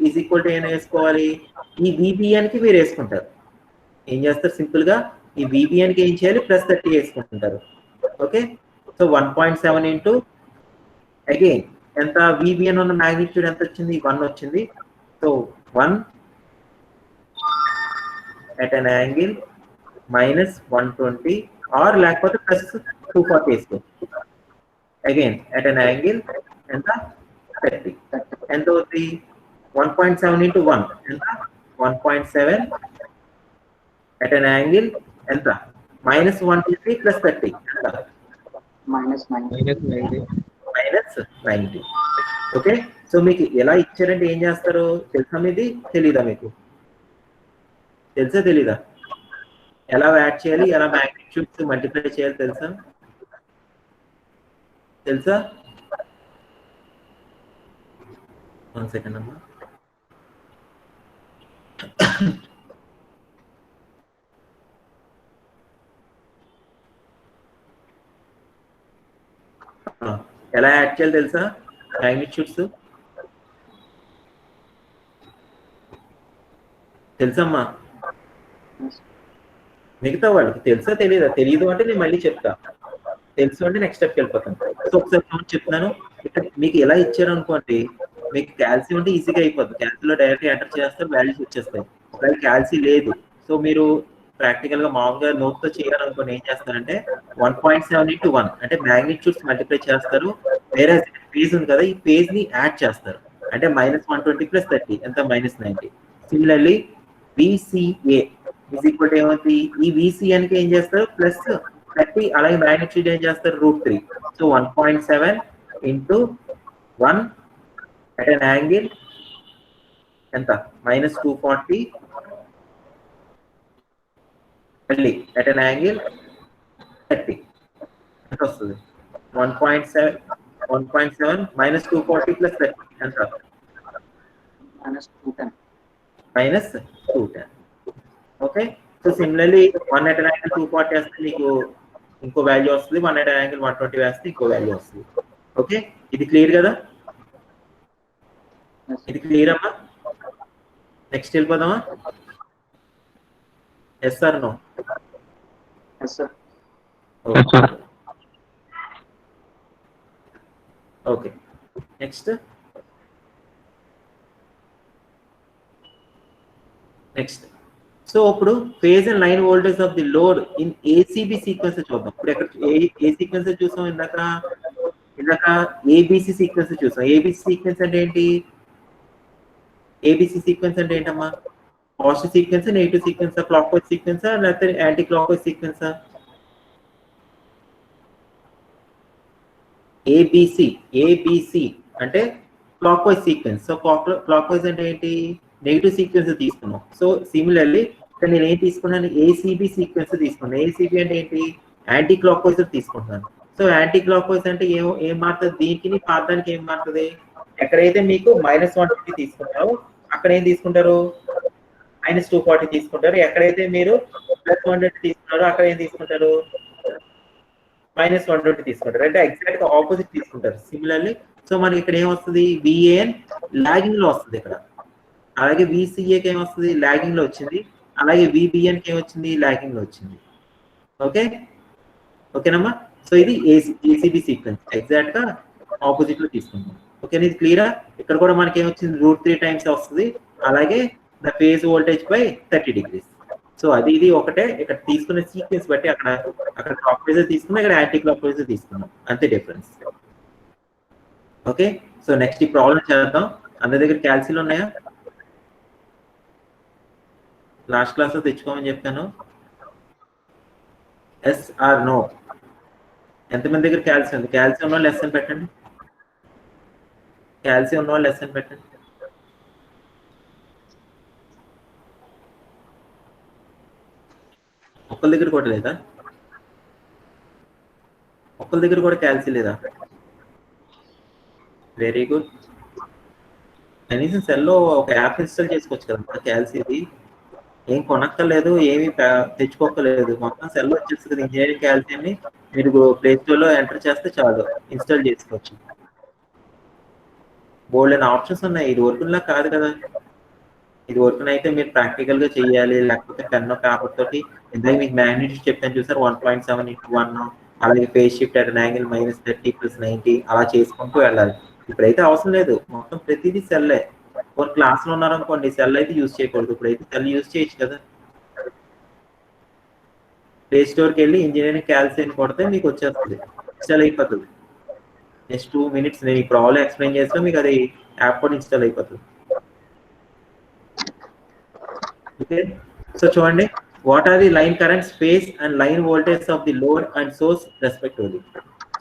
is equal to ఏం వేసుకోవాలి? ఈ VBN కి మీరు వేసుకుంటారు. ఏం చేస్తారు? సింపుల్ గా ఈ VBN కి ఏం చేయాలి? +30 వేసుకుంటారు. ఓకే, సో 1.7 ఇంటూ అగైన్ ఎంత? VBN ఉన్న మ్యాగ్నిట్యూడ్ ఎంత వచ్చింది? 1 వచ్చింది. So 1 at an angle -120 or లేకపోతే +240 వేసుకో. అగైన్ at an angle ఎంత? 30 ఎంత అవుతుంది 1.7 into 1 ఎంత 1.7 at an angle ఎంత -123 plus 30 ఎంత -9. -90. ఓకే, సో మీకు ఎలా ఇచ్చారంటే ఏం చేస్తారు తెలుసా? మీది తెలీదా? మీకు తెలుసా తెలీదా? ఎలా యాడ్ చేయాలి, ఎలా మ్యాగ్నిట్యూడ్స్ మల్టిప్లై చేయాలి తెలుసా? తెలుసా? 1 సెకండ్ అమ్మా. ఎలా యాడ్ చేయాలి తెలుసా మ్యాగ్నిట్యూడ్స్? తెలుసమ్మా? మిగతా వాళ్ళకి తెలుసా తెలీదా? తెలీదు అంటే నేను మళ్ళీ చెప్తా, తెలుసు అంటే నెక్స్ట్ స్టెప్కి వెళ్ళిపోతాను. సో ఒకసారి చెప్తున్నాను. ఇక్కడ మీకు ఎలా ఇచ్చారు అనుకోండి, మీకు క్యాల్సీ ఉంటే ఈజీగా అయిపోద్ది. క్యాల్సీలో డైరెక్ట్ ఎంటర్ చేస్తారు, వాల్యూస్ వచ్చేస్తాయి. ఒకవేళ క్యాల్సీ లేదు, సో మీరు ప్రాక్టికల్ గా మామూలుగా నోట్ తో చేయాలనుకోండి ఏం చేస్తారంటే 1.7 into 1 అంటే మ్యాగ్నిట్యూడ్స్ మల్టిప్లై చేస్తారు. వేరే ఫేజ్ ఉంది కదా, ఈ ఫేజ్ ని యాడ్ చేస్తారు. అంటే -120 plus 30 ఎంత -90. Similarly VCA is equal to ఏమవుతుంది? ఈ VCN కి ఏం చేస్తారు +30, అలాగే మ్యాగ్నిట్యూడ్ ఏం చేస్తారు √3. So 1.7 into 1 at an angle ఎంత -240 మళ్ళీ at an angle 30 ఎంత వస్తుంది? 1.7 -240 plus 30 ఎంత? -210. Okay, so similarly 1 at an angle 240 వేస్తే మీకు ఇంకో వాల్యూ వస్తుంది, 1 at an angle 120 వేస్తే ఇంకో వాల్యూ వస్తుంది. ఓకే, ఇది క్లియర్ కదా? ఇది క్లియర్ అమ్మా? నెక్స్ట్ వెళ్ళిపోదామా? Yes sir no? Okay, next so ఇప్పుడు phase and line voltage of the load in ACB sequence చూద్దాం. ఇప్పుడు ఎక్కడ ఏ సీక్వెన్స్ చూసాం? ఇందాక ఏబిసి సీక్వెన్స్ చూసాం. ఏబిసి సీక్వెన్స్ అంటే ఏంటి? ఏబిసి సీక్వెన్స్ అంటే ఏంటమ్మా? Positive sequence, negative sequence, clockwise sequence లేకపోతే anti clockwise sequence? ABC అంటే clockwise sequence. So clockwise అంటే ఏంటి? నెగిటివ్ సీక్వెన్స్ తీసుకున్నాం. సో సిమిలర్లీ ఇక్కడ నేను ఏం తీసుకున్నాను? ఏసీబీ సీక్వెన్స్ తీసుకున్నాను. ఏసీబీ అంటే ఏంటి? యాంటీ క్లాక్ వైజ్ తీసుకుంటున్నాను. సో యాంటీ క్లాక్ వైజ్ అంటే ఏం మారుతుంది? దీనికి పాతానికి ఏం మారుతుంది? ఎక్కడైతే మీకు -120 తీసుకుంటారో అక్కడ ఏం తీసుకుంటారు? -240 తీసుకుంటారు. ఎక్కడైతే మీరు +120 తీసుకున్నారో అక్కడ ఏం తీసుకుంటారు? -120 తీసుకుంటారు. అంటే ఎగ్జాక్ట్ గా ఆపోజిట్ తీసుకుంటారు. సిమిలర్లీ సో మనకి ఇక్కడ ఏమొస్తుంది? విఏఎన్ లాగింగ్ లో వస్తుంది ఇక్కడ. అలాగే విసిఏకి ఏమొస్తుంది? లాగింగ్ లో వచ్చింది. అలాగే విబిఎన్ కి ఏమొచ్చింది? లాగింగ్ లో వచ్చింది. ఓకే, ఓకేనమ్మా? సో ఇది ఏసీబీ సీక్వెన్స్ ఎగ్జాక్ట్ గా ఆపోజిట్ లో తీసుకుంటాం. ఓకే, ఇది క్లియరా? ఇక్కడ కూడా మనకి ఏమొచ్చింది? √3 times వస్తుంది. అలాగే the phase voltage by 30 degrees. So అది ఇది ఒకటే. ఇక్కడ తీసుకున్న సీక్వెన్స్ బట్టి అక్కడ క్లాక్ వైజ్ తీసుకున్నాం, ఇక్కడ యాంటీ క్లాక్ వైజ్ తీసుకున్నాం, అంతే డిఫరెన్స్. ఓకే, సో నెక్స్ట్ ఈ ప్రాబ్లం చేద్దాం. అందరి దగ్గర క్యాల్సీలు ఉన్నాయా? లాస్ట్ క్లాస్ లో తెచ్చుకోమని చెప్పాను. Yes or no? ఎంతమంది దగ్గర క్యాల్సీ ఉంది? క్యాల్సీ ఉన్న వాళ్ళు లెసన్ పెట్టండి. క్యాల్సీ ఉన్న వాళ్ళు లెసన్ పెట్టండి. ఒక్కరి దగ్గర కూడా లేదా? ఒక్కరి దగ్గర కూడా క్యాల్సీ లేదా? Very good. కనీసం సెల్లో ఒక యాప్ ఇన్స్టాల్ చేసుకోవచ్చు కదా క్యాల్సీది. ఏం కొనక్కర్లేదు, ఏమి తెచ్చుకోక్కర్లేదు, మొత్తం సెల్లో వచ్చేస్తుంది. ఇంజనీరింగ్ క్యాల్సీ అని మీరు ప్లే స్టోర్ లో ఎంటర్ చేస్తే చాలు, ఇన్స్టాల్ చేసుకోవచ్చు. బోల్డ్ అని ఆప్షన్స్ ఉన్నాయి. ఇది వర్కులా కాదు కదా. ఇది వర్క్ అయితే మీరు ప్రాక్టికల్ గా చేయాలి, లేకపోతే పెన్ పేపర్ తోటి. ఇందాక మీకు మ్యాగ్నిట్యూడ్ చెప్పాను చూసారు, 1.7 into 1. అలాగే phase shift at angle -30 plus 90 అలా చేసుకుంటూ వెళ్ళాలి. ఇప్పుడైతే అవసరం లేదు, మొత్తం ప్రతిదీ సెల్లే. కొన్ని క్లాసులు ఉన్నారనుకోండి సెల్ అయితే యూజ్ చేయకూడదు. ఇప్పుడైతే సెల్ యూజ్ చేయొచ్చు కదా. ప్లే స్టోర్కి వెళ్ళి ఇంజనీరింగ్ క్యాల్సీ అని కొడితే మీకు వచ్చేస్తుంది, సెల్ అయిపోతుంది. జస్ట్ 2 మినిట్స్ నేను ఈ ప్రాబ్లం ఎక్స్ప్లెయిన్ చేస్తే మీకు అది యాప్ కూడా ఇన్స్టాల్ అయిపోతుంది. ఓకే, సో చూడండి, what are the line currents phase and line voltage of the load and source respectively.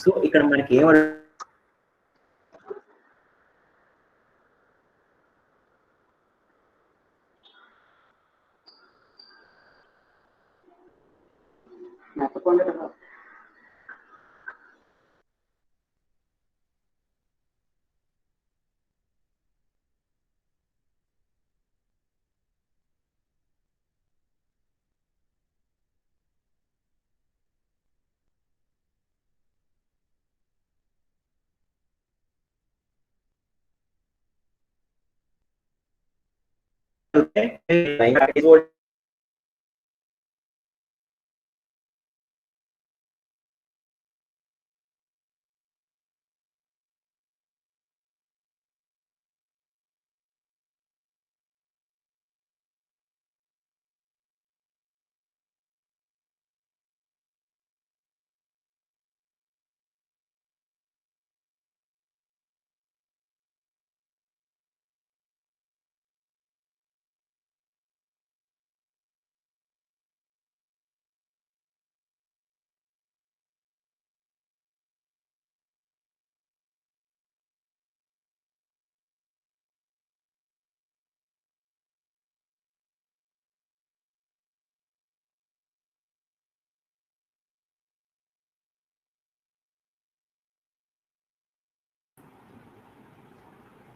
So ఇక్కడ మనకి ఏం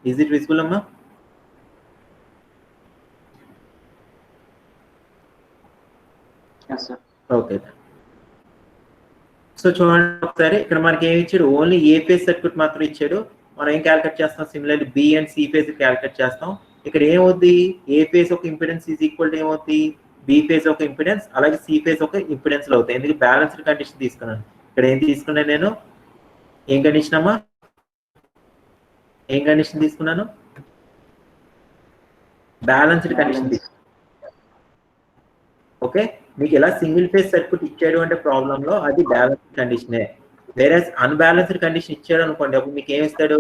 Is it visible, Amma? Yes, sir. Okay, so చూడండి ఒకసారి ఇక్కడ మనకి ఏమి ఇచ్చాడు, ఓన్లీ ఏ ఫేజ్ సర్క్యూట్ మాత్రం ఇచ్చాడు. మనం ఏం క్యాలిక్యులేట్ చేస్తాం, similarly B and C phase calculate చేస్తాం. ఇక్కడ ఏమవుద్ది, ఏ ఫేజ్ ఒక ఇంపిడెన్స్ ఈజ్ ఈక్వల్ టు ఏమవుద్ది, బి ఫేజ్ ఒక ఇంపిడెన్స్, అలాగే సి ఫేజ్ ఒక ఇంపిడెన్స్ లో అవుతాయి. ఎందుకు బ్యాలెన్స్డ్ కండిషన్ తీసుకున్నాను. ఇక్కడ ఏం తీసుకున్నాను నేను, ఏం కండిషన్ అమ్మా, ఏం కండిషన్ తీసుకున్నాను, బ్యాలెన్స్డ్ కండిషన్ తీసుకున్నాను. ఓకే, మీకు ఇలా సింగిల్ ఫేజ్ సర్క్యూట్ ఇచ్చాడు అంటే ప్రాబ్లమ్ లో అది బ్యాలెన్స్డ్ కండిషనే. వేరే అన్బ్యాలెన్స్డ్ కండిషన్ ఇచ్చాడు అనుకోండి, అప్పుడు మీకు ఏమి ఇస్తాడు,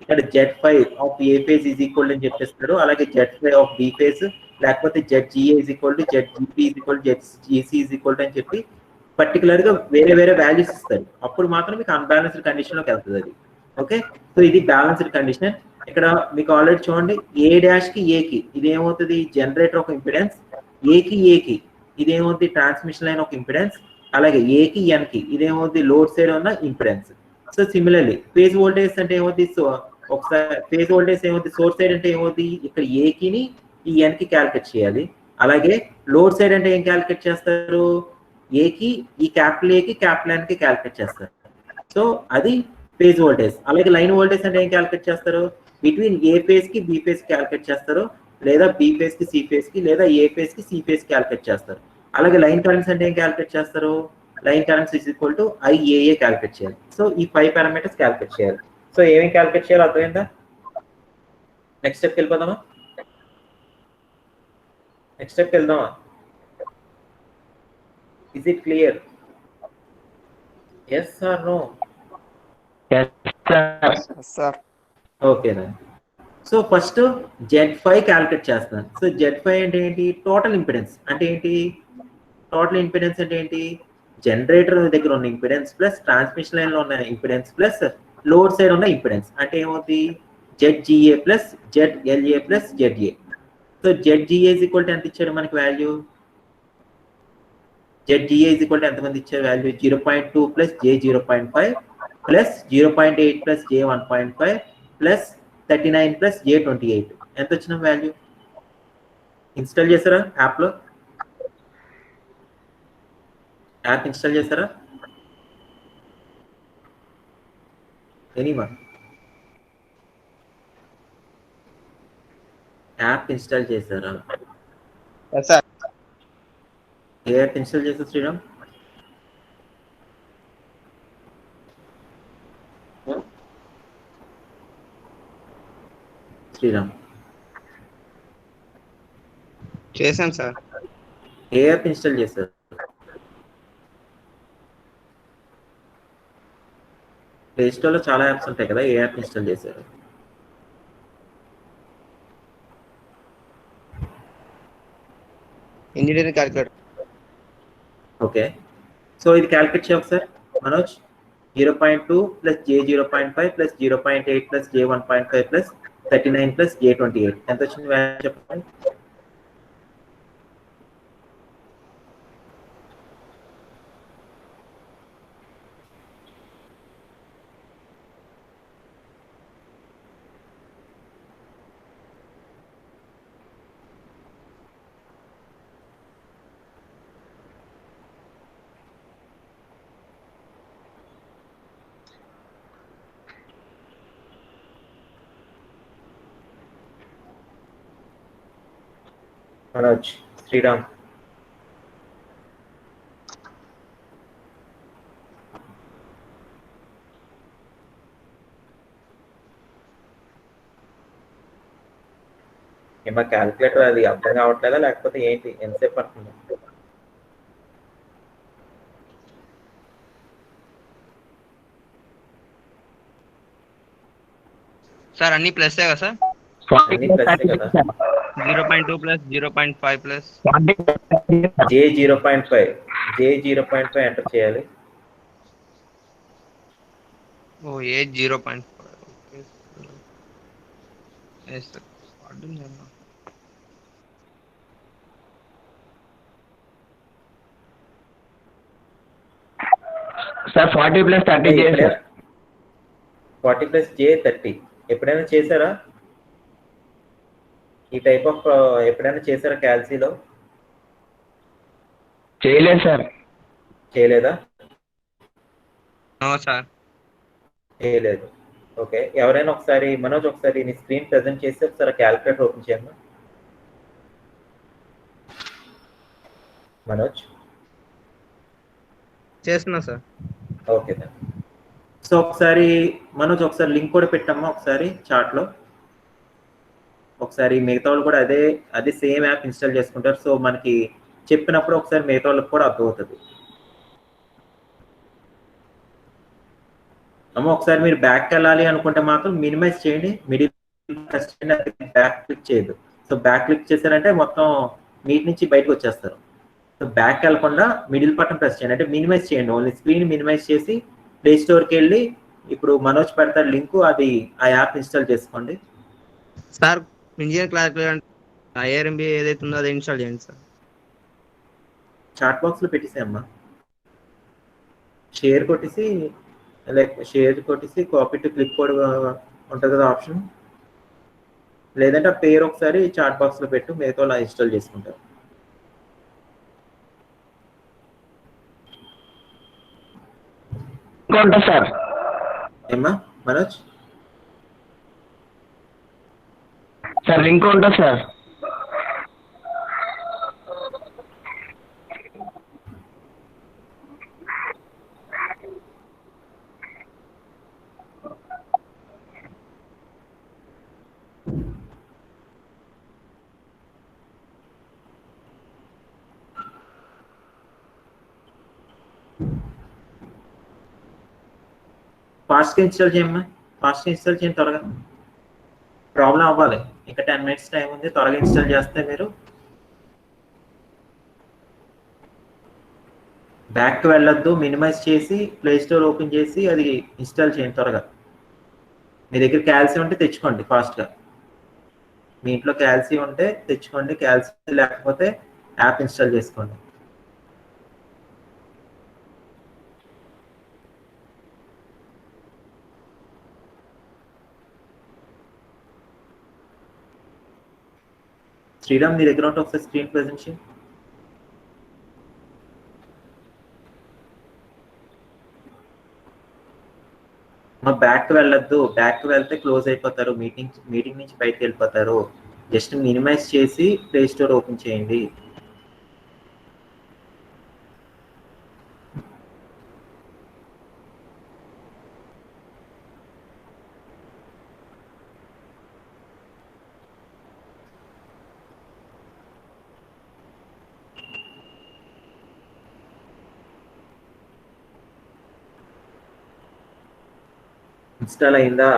ఇక్కడ Z5 of A phase is equal అని చెప్పేస్తాడు, అలాగే Z5 ఆఫ్ బి ఫేజ్, లేకపోతే ZGA is equal to ZGP is equal to ZGC is equal to అని చెప్పి పర్టికులర్ గా వేరే వేరే వాల్యూస్ ఇస్తాడు. అప్పుడు మాత్రం మీకు అన్బ్యాలెన్స్డ్ కండిషన్ లోకి వెళ్తుంది అది. ఓకే, సో ఇది బ్యాలెన్స్డ్ కండిషన్. ఇక్కడ మీకు ఆల్రెడీ చూడండి, ఏ డాష్ కి ఏ కి ఇది ఏమవుతుంది, జనరేటర్ ఒక ఇంపిడెన్స్, ఏకి ఇదేమవుతుంది ట్రాన్స్మిషన్ లైన్ ఒక ఇంపిడెన్స్, అలాగే ఏకి ఎన్ కి ఇదేమవుతుంది లోడ్ సైడ్ ఉన్న impedance. So similarly phase voltage అంటే ఏమవుతుంది, సో ఒకసారి ఫేజ్ వోల్టేజ్ ఏమవుతుంది, సోర్స్ సైడ్ అంటే ఏమవుతుంది, ఇక్కడ ఏకిని ఈ ఎన్ కి క్యాలిక్యులేట్ చేయాలి. అలాగే లోడ్ సైడ్ అంటే ఏం క్యాలిక్యులేట్ చేస్తారు, ఏకి ఈ క్యాపిటల్ ఏకి క్యాపిటల్ ఎన్ కి క్యాలిక్యులేట్ చేస్తారు. సో అది ఫేజ్ వోల్టేజ్. అలాగే లైన్ వోల్టేజ్ అంటే ఏం క్యాలిక్యులేట్ చేస్తారు, బిట్వీన్ ఏ ఫేజ్ కి బి ఫేజ్ క్యాలిక్యులేట్ చేస్తారు, లేదా బి ఫేజ్ కి సి ఫేజ్ కి, లేదా ఏ ఫేజ్ కి సి ఫేజ్ క్యాలిక్యులేట్ చేస్తారు. అలాగే లైన్ కరెంట్స్ అంటే ఏం క్యాలిక్యులేట్ చేస్తారు, line currents is equal to IAA calculate చేయాలి. సో ఈ 5 పారామీటర్స్ క్యాలిక్యులేట్ చేయాలి. సో ఏమేమి క్యాలిక్యులేట్ చేయాలి అర్థమైందా? నెక్స్ట్ స్టెప్కి వెళ్ళిపోదామా, నెక్స్ట్ స్టెప్కి వెళ్దామా? Is it clear? Yes or no? Yes, sir. ఓకేనా, సో ఫస్ట్ Z5 క్యాలిక్యులేట్ చేస్తున్నాను. సో Z5 అంటే ఏంటి, టోటల్ ఇంపిడెన్స్ అంటే ఏంటి, టోటల్ ఇంపిడెన్స్ అంటే ఏంటి, జనరేటర్ దగ్గర ఉన్న ఇంపిడెన్స్ ప్లస్ ట్రాన్స్మిషన్ లైన్ లో ఉన్న ఇంపిడెన్స్ ప్లస్ లోడ్ సైడ్ ఉన్న ఇంపిడెన్స్ అంటే ఏమవుతుంది, ZGA plus ZLA plus ZA. So ZGA is equal to ఎంత ఇచ్చాడు మనకి value, ZGA is equal to ఎంతమంది ఇచ్చారు value, 0.2 plus J0.5 plus 0.8 plus J1.5 plus 39 plus J28. ఎంత వచ్చిన వాల్యూ, ఇన్స్టాల్ చేస్తారా యాప్లో, యాప్ ఇన్స్టాల్ చేస్తారా ఎనీవన్, యాప్ ఇన్స్టాల్ చేస్తారా? Yes, sir. ఏ యాప్ ఇన్స్టాల్ చేస్తారు శ్రీరామ్? శ్రీరామ్ చేశాను సార్. ఏ యాప్ ఇన్స్టాల్ చేస్తారు? ప్లే స్టోర్ లో చాలా యాప్స్ ఉంటాయి కదా, ఏ యాప్ ఇన్స్టాల్ చేశారు? Engineering calculator. ఓకే, సో ఇది క్యాలిక్యులేట్ చేయ ఒకసారి మనోజ్. 0.2 ప్లస్ జే 0.5 ప్లస్ 0.8 ప్లస్ జే 1.5 ప్లస్ 39 ప్లస్ జే 28 ఎంత వచ్చింది వాల్యూ చెప్పండి. మనోజ్, శ్రీరామ్, ఏమో క్యాలిక్యులేటర్ అది అర్థం కావట్లేదా లేకపోతే ఏంటి, ఎంతసేపు పడుతుంది? సార్ అన్ని ప్లస్ కదా సార్? అన్ని ప్లస్ కదా. 0.2 ప్లస్ 0.5 ప్లస్ జే 0.5 ఎంటర్ చేయాలి. ఓ ఏ 0.5. Okay sir. సార్ 40 ప్లస్ 30 చేశారు. 40 ప్లస్ జే 30 ఎప్పుడైనా చేశారా? ఈ టైప్ ఆఫ్ ఎప్పుడైనా చేశారా క్యాల్సీలో? చేయలేదు సార్. చేయలేదా? సార్ చేయలేదు. ఓకే, ఎవరైనా ఒకసారి మనోజ్ ఒకసారి నీ స్క్రీన్ ప్రెజెంట్ చేసి ఒకసారి క్యాలిక్యులేటర్ ఓపెన్ చేయమ్మా మనోజ్. చేస్తున్నా సార్. Okay sir. సో ఒకసారి మనోజ్ ఒకసారి లింక్ కూడా పెట్టమ్మా ఒకసారి చాట్లో. ఒకసారి మిగతా వాళ్ళు కూడా అదే సేమ్ యాప్ ఇన్స్టాల్ చేసుకుంటారు. సో మనకి చెప్పినప్పుడు ఒకసారి మిగతా వాళ్ళకి కూడా అర్థమవుతుంది. అమ్మ ఒకసారి మీరు బ్యాక్ వెళ్ళాలి అనుకుంటే మాత్రం మినిమైజ్ చేయండి, మిడిల్ బ్యాక్ క్లిక్ చేయదు. సో బ్యాక్ క్లిక్ చేశారంటే మొత్తం మీట్ నుంచి బయటకు వచ్చేస్తారు. సో బ్యాక్ వెళ్ళకుండా మిడిల్ బటన్ ప్రెస్ చేయండి, అంటే మినిమైజ్ చేయండి. ఓన్లీ స్క్రీన్ మినిమైజ్ చేసి ప్లే స్టోర్కి వెళ్ళి ఇప్పుడు మనోజ్ పెడతారు లింక్, అది ఆ యాప్ ఇన్స్టాల్ చేసుకోండి. సార్ ఇంజనీర్ క్యాలిక్యులేటర్ ఐఆర్ఎంబి ఏదైతే ఉందో అది ఇన్స్టాల్ చేయండి సార్. చాట్ బాక్స్ లో పెట్టేసామ్మా, షేర్ కొట్టేసి లైక్ షేర్ కొట్టేసి కాపీ టు క్లిక్ కోడ్ ఉంటుంది కదా ఆప్షన్, లేదంటే ఆ పేరు ఒకసారి చాట్ బాక్స్ లో పెట్టు, మిగతా అలా ఇన్స్టాల్ చేసుకుంటారు. ఉంటుంది సార్. ఏమ్మా మనోజ్? సార్ లింక్ ఉంటుంది సార్. ఫాస్ట్గా ఇన్స్టాల్ చేయమ్మా, ఫాస్ట్గా ఇన్స్టాల్ చేయండి త్వరగా. ప్రాబ్లం అవ్వాలి, ఇంకా 10 minutes టైం ఉంది, త్వరగా ఇన్స్టాల్ చేస్తే మీరు. బ్యాక్ వెళ్ళొద్దు, మినిమైజ్ చేసి ప్లే స్టోర్ ఓపెన్ చేసి అది ఇన్స్టాల్ చేయండి త్వరగా. మీ దగ్గర క్యాల్సీ ఉంటే తెచ్చుకోండి ఫాస్ట్గా, మీ ఇంట్లో క్యాల్సీ ఉంటే తెచ్చుకోండి, క్యాల్సీ లేకపోతే యాప్ ఇన్స్టాల్ చేసుకోండి. శ్రీరామ్ మీ దగ్గర ఉంటే ఒకసారి స్క్రీన్ ప్రెజెంట్ చేయండి. బ్యాక్ వెళ్ళొద్దు, బ్యాక్ వెళ్తే క్లోజ్ అయిపోతారు, మీటింగ్ నుంచి బయటకు వెళ్ళిపోతారు. జస్ట్ మినిమైజ్ చేసి ప్లే స్టోర్ ఓపెన్ చేయండి. ఇన్స్టాల్ అయిందా?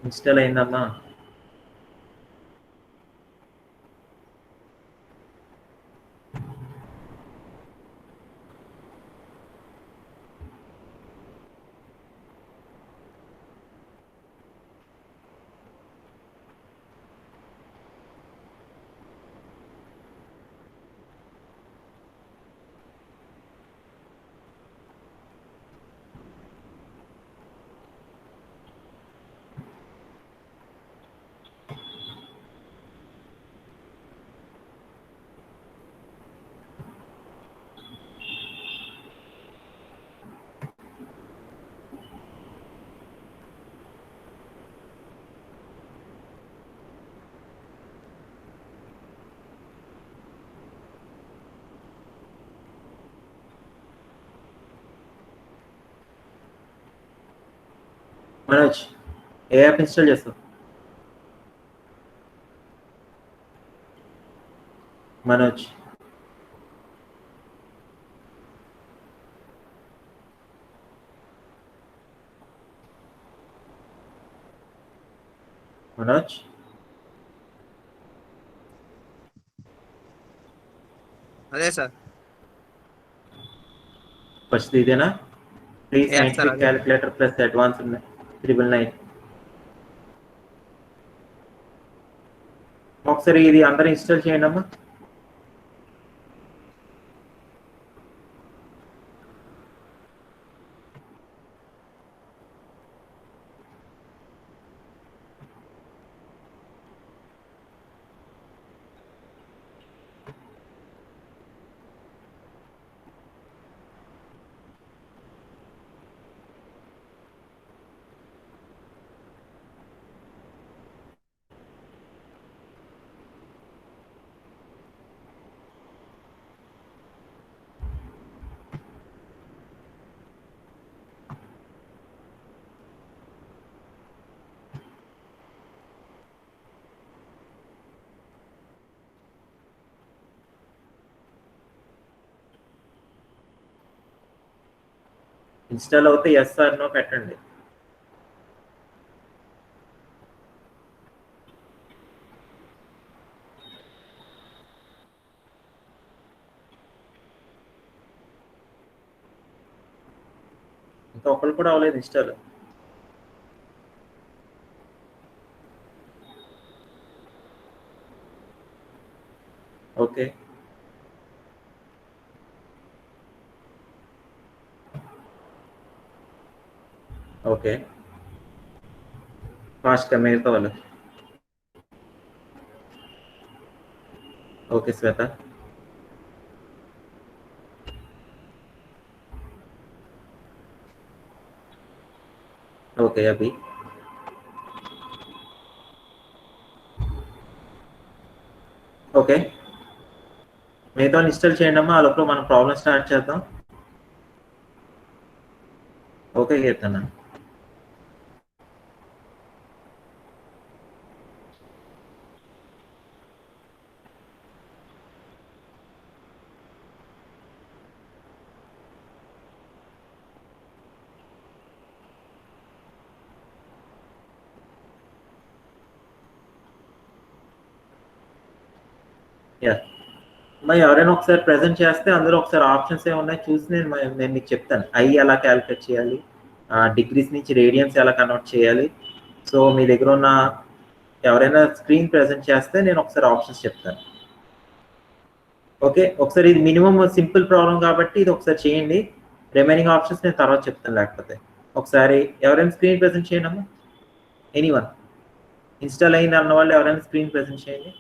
ఇన్స్టాల్ అయిందమ్మా? మనోజ్, ఏ యాప్ ఇన్స్టాల్ చేస్తావు? మనోజ్, మనోజ్, అదే సార్. ఫస్ట్ ఇదేనా? ప్రీ Yes, sir, సైంటిఫిక్ అదే. క్యాలిక్యులేటర్ ప్లస్ అడ్వాన్స్ ఉన్నాయి 999. ఒకసారి ఇది అందరూ ఇన్స్టాల్ చేయండి అమ్మా. ఇన్స్టాల్ అవుతే ఎస్ ఆర్ నో పెట్టండి. ఇంకా ఒకళ్ళు కూడా అవ్వలేదు ఇన్స్టాల్. ఓకే, ఓకే, ఫాస్ట్గా మిగతా వాళ్ళు. ఓకే శ్వేత, ఓకే అభి, ఓకే. మిగతా వాళ్ళు ఇన్స్టాల్ చేయండి అమ్మా. ఆ లోపల మనం ప్రాబ్లమ్ స్టార్ట్ చేద్దాం. ఓకే కీర్తన. యా, మరి ఎవరైనా ఒకసారి ప్రెజెంట్ చేస్తే అందులో ఒకసారి ఆప్షన్స్ ఏమున్నాయి చూసి నేను మీకు చెప్తాను. ఐ ఎలా క్యాలిక్యులేట్ చేయాలి, డిగ్రీస్ నుంచి రేడియన్స్ ఎలా కన్వర్ట్ చేయాలి. సో మీ దగ్గర ఉన్న ఎవరైనా స్క్రీన్ ప్రెజెంట్ చేస్తే నేను ఒకసారి ఆప్షన్స్ చెప్తాను. ఓకే, ఒకసారి ఇది మినిమం సింపుల్ ప్రాబ్లం కాబట్టి ఇది ఒకసారి చేయండి. రిమైనింగ్ ఆప్షన్స్ నేను తర్వాత చెప్తాను. లేకపోతే ఒకసారి ఎవరైనా స్క్రీన్ ప్రెజెంట్ చేయండి అమ్మా. ఎనీవన్ ఇన్స్టాల్ అయింది అన్న వాళ్ళు ఎవరైనా స్క్రీన్ ప్రెజెంట్ చేయండి.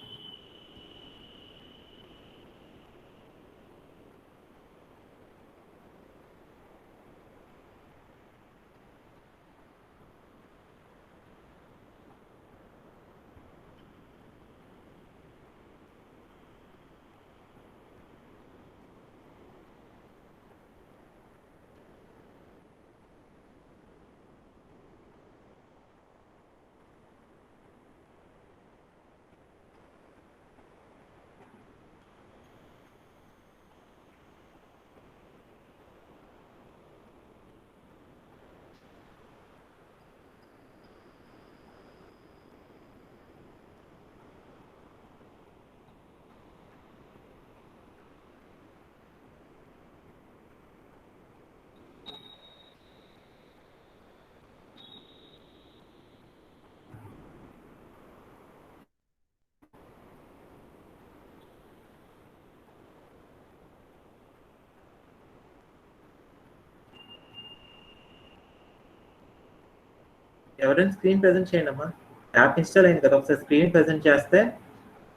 ఎవరైనా స్క్రీన్ ప్రెజెంట్ చేయండి అమ్మా. యాప్ ఇన్స్టాల్ అయింది కదా, ఒకసారి స్క్రీన్ ప్రెజెంట్ చేస్తే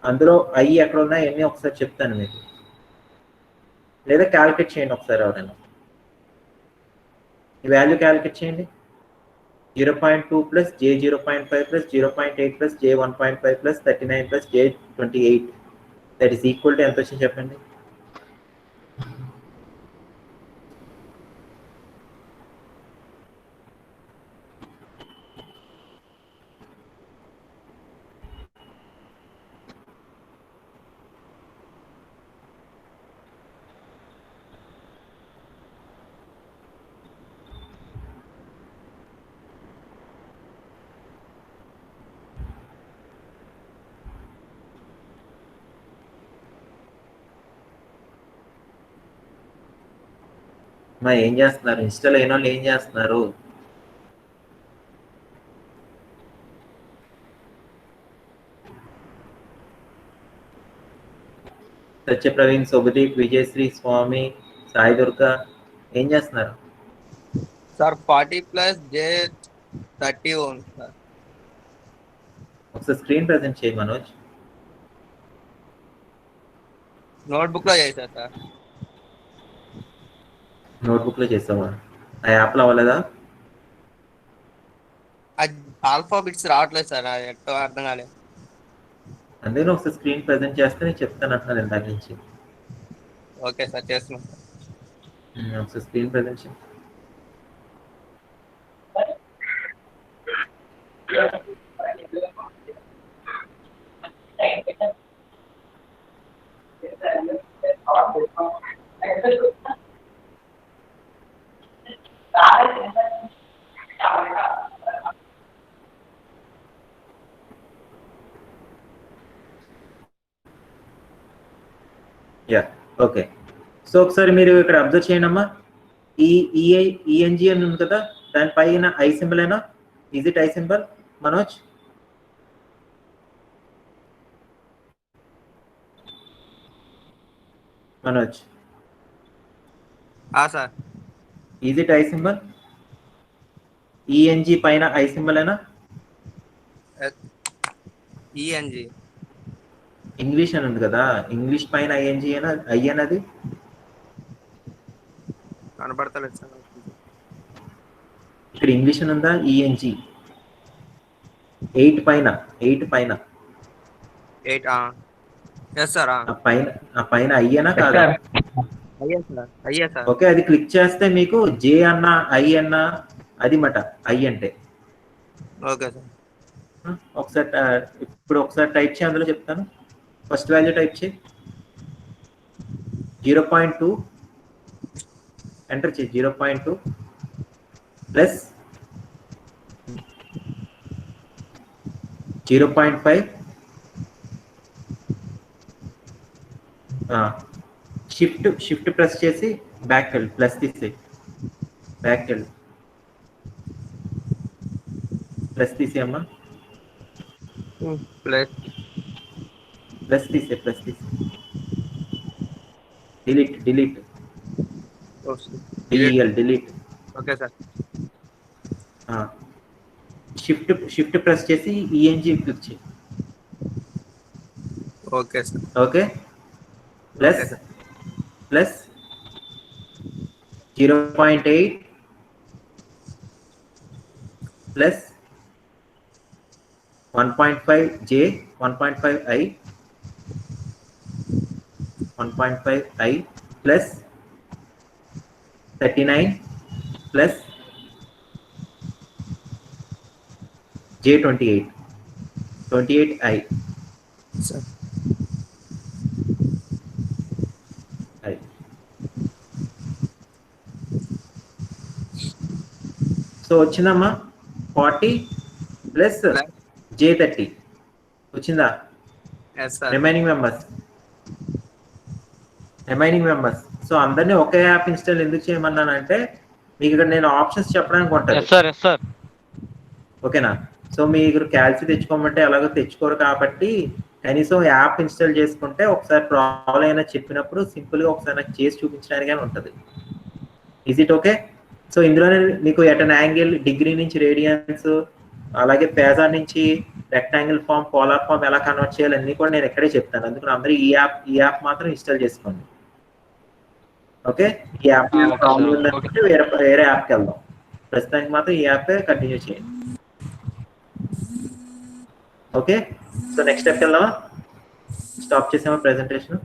అందులో అయ్యి ఎక్కడ ఉన్నాయి అన్నీ ఒకసారి చెప్తాను మీకు, లేదా క్యాలిక్యులేట్ చేయండి ఒకసారి ఎవరైనా. ఈ వాల్యూ క్యాలిక్యులేట్ చేయండి. 0.2 plus J 0.5 plus 0.8 plus J 1.5 plus 39 plus J 28 that is equal to ఎంత వచ్చింది చెప్పండి. మా ఏం చేస్తున్నారు? ఇన్స్టాల్ అయిన వాళ్ళు ఏం చేస్తున్నారు? సత్య ప్రవీణ్, శుభదీప్, విజయశ్రీ, స్వామి, సాయి దుర్గా ఏం చేస్తున్నారు? సార్ 40 plus J 30 ఉంది సార్. ఒకసారి స్క్రీన్ ప్రెజెంట్ చేయి మనోజ్. నోట్బుక్ లో చేశా సార్. నోట్బుక్ లో చేసావా? ఆ యాప్ లో అవ్వలేదా? ఆల్ఫాబెట్స్ రావట్లేదు సార్, అది ఎట్టో అర్థం కాలేదు. అందుకని ఒకసారి స్క్రీన్ ప్రెజెంట్ చేస్తే నేను చెప్తాను అంటున్నాను ఇందాక నుంచి. ఓకే సార్, చేస్తున్నాం సార్. ఒకసారి స్క్రీన్ ప్రెజెంట్ చేయి. Yeah okay. సో ఒకసారి మీరు ఇక్కడ అబ్జర్వ్ చేయండి అమ్మా. ఈ ఈఎన్జి అని ఉంది కదా, దాని పైన ఐ సింబల్ అయినా, is it I symbol Manoj? Manoj sir, is it I symbol? ENG పైన ఐ సింబల్ అయినా? ఈఎన్జి ఇంగ్లీష్ అని ఉంది కదా, ఇంగ్లీష్ పైన ఐఎన్జి అయినా, ఐ అన్నది కనబడతలేదు సార్. ఇక్కడ ఇంగ్లీష్ అని ఉందా? ఈఎన్జి 8 పైన 8 పైన 8 ఎస్ సార్. ఆ పైన అయ్యేనా కాదా? అయ్యా సార్. ఓకే, అది క్లిక్ చేస్తే మీకు జే అన్న ఐ అన్న అది మాట ఐ అంటే. Okay sir. ఒకసారి ఇప్పుడు ఒకసారి టైప్ చేయి, అందులో చెప్తాను. ఫస్ట్ వాల్యూ టైప్ చేయి, 0.2 ఎంటర్ చేయి. 0.2 ప్లస్ 0.5 షిఫ్ట్ ప్రెస్ చేసి బ్యాక్ వెళ్ళు, ప్లస్ తీసే బ్యాక్ వెళ్ళు, ప్లస్ తీసేయమ్మా, ప్లస్ తీసే delete delete okay sir. Shift press చేసి ఈఎన్జి క్లిక్ చేయి. Okay sir. Okay, plus 0.8 plus 1.5 J 1.5 I 1.5 I plus 39 plus J 28 I sir. So వచ్చిందమ్మా 40 plus J 30 వచ్చిందా? Remaining members. So అందరినీ ఒకే app install ఎందుకు చేయమన్నానంటే మీకు ఇక్కడ నేను ఆప్షన్స్ చెప్పడానికి ఉంటాను. ఓకేనా? సో మీరు క్యాల్సి తెచ్చుకోమంటే ఎలాగో తెచ్చుకోరు కాబట్టి కనీసం యాప్ ఇన్స్టాల్ చేసుకుంటే ఒకసారి ప్రాబ్లం అయినా చెప్పినప్పుడు సింపుల్గా ఒకసారి నాకు చేసి చూపించడానికి ఉంటుంది. Is it okay? సో ఇందులోనే మీకు ఎట్ అన్ యాంగిల్, డిగ్రీ నుంచి రేడియన్స్, అలాగే ఫేజార్ నుంచి రెక్టాంగిల్ ఫామ్, పోలార్ ఫామ్ ఎలా కన్వర్ట్ చేయాలి అన్నీ కూడా నేను ఇక్కడే చెప్తాను. అందుకని అందరూ ఈ యాప్ మాత్రం ఇన్స్టాల్ చేసుకోండి. ఓకే, ఈ యాప్ ఓకే ప్రాబ్లం సార్. ఉందంటే వేరే యాప్కి వెళ్దాం. ప్రస్తుతానికి మాత్రం ఈ యాప్ కంటిన్యూ చేయండి. ఓకే, సో నెక్స్ట్ స్టెప్కి వెళ్దామా? స్టాప్ చేసామా ప్రెజెంటేషన్?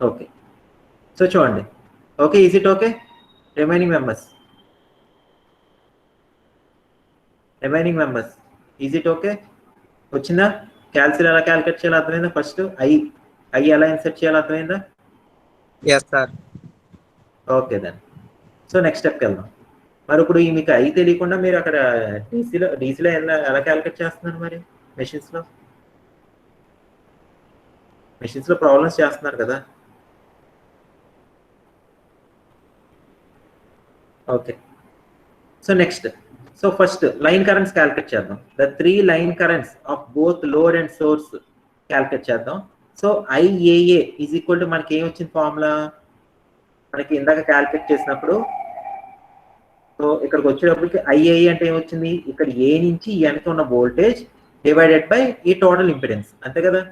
ఓకే, సో చూడండి. Okay, is it okay? Remaining members is it okay? వచ్చిందా? క్యాల్సిల్ ఎలా క్యాలిక్యులేట్ చేయాలో అర్థమైందా? ఫస్ట్ ఐ ఎలా ఇన్సెట్ చేయాలో అర్థమైందా? Yes sir. Okay then. So next స్టెప్కి వెళ్దాం. మరి ఇప్పుడు మీకు ఐ తెలియకుండా మీరు అక్కడ డీసీలో ఎలా క్యాలిక్యులేట్ చేస్తున్నారు? మరి మెషిన్స్లో ప్రాబ్లమ్స్ చేస్తున్నారు కదా. Okay, so next, so first line currents calculate చేద్దాం. The 3 line currents of both load and source calculate చేద్దాం. So IAA is equal to మనకి ఏం వచ్చింది ఫార్ములా? మనకి ఇందాక క్యాలిక్యులేట్ చేసినప్పుడు, సో ఇక్కడికి వచ్చేటప్పటికి ఐఏఏ అంటే ఏమొచ్చింది? ఇక్కడ ఏ నుంచి ఎన్కి ఉన్న వోల్టేజ్ డివైడెడ్ బై ఈ టోటల్ ఇంపిడెన్స్, అంతే కదా.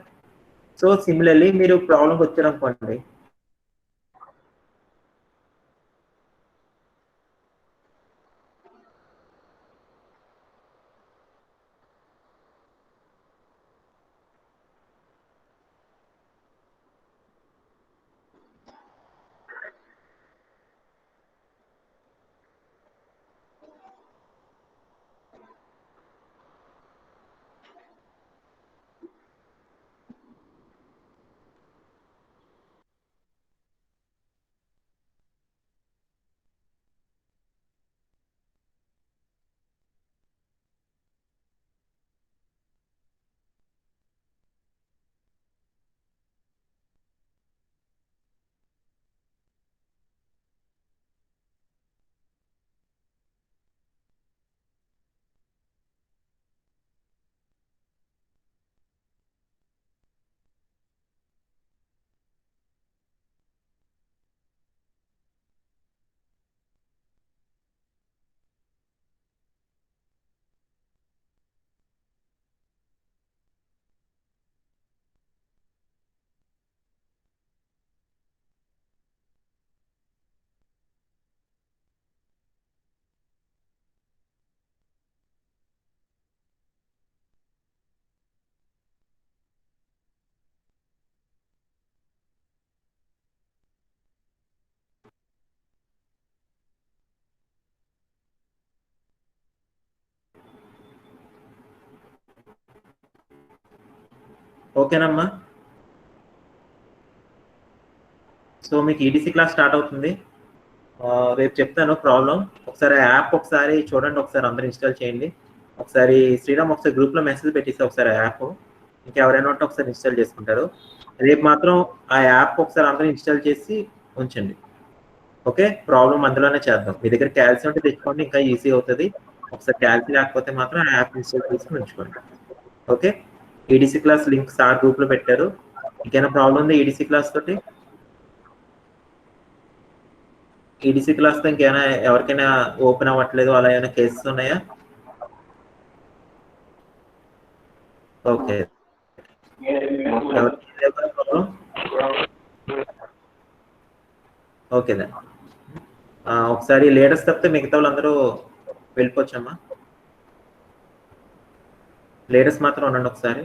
సో సిమిలర్లీ మీరు ప్రాబ్లంకి వచ్చారనుకోండి, ఓకేనమ్మా. సో మీకు ఈడీసీ క్లాస్ స్టార్ట్ అవుతుంది. రేపు చెప్తాను ప్రాబ్లం. ఒకసారి యాప్ ఒకసారి చూడండి, ఒకసారి అందరూ ఇన్స్టాల్ చేయండి. ఒకసారి శ్రీరామ్ ఒకసారి గ్రూప్లో మెసేజ్ పెట్టేసి ఒకసారి యాప్ ఇంకెవరైనా ఉంటే ఒకసారి ఇన్స్టాల్ చేసుకుంటారు. రేపు మాత్రం ఆ యాప్ ఒకసారి అందరూ ఇన్స్టాల్ చేసి ఉంచండి. ఓకే, ప్రాబ్లం అందులోనే చేద్దాం. మీ దగ్గర క్యాల్సియం ఉంటే తెచ్చుకోండి, ఇంకా ఈజీ అవుతుంది. ఒకసారి క్యాల్సియం లేకపోతే మాత్రం ఆ యాప్ ఇన్స్టాల్ చేసుకుని ఉంచుకోండి. Okay, EDC class link sir గ్రూప్లో పెట్టారు. ఇంకేమైనా ప్రాబ్లం ఉంది ఈడీసీ క్లాస్ తోటి? ఈడీసీ క్లాస్ తో ఇంకేమైనా ఎవరికైనా ఓపెన్ అవ్వట్లేదు అలా ఏమైనా కేసెస్ ఉన్నాయా? Okay, okay then. ఒకసారి లీడర్స్ తప్పితే మిగతా వాళ్ళందరూ వెళ్ళిపోవచ్చమ్మా. లీడర్స్ మాత్రం ఉండండి ఒకసారి.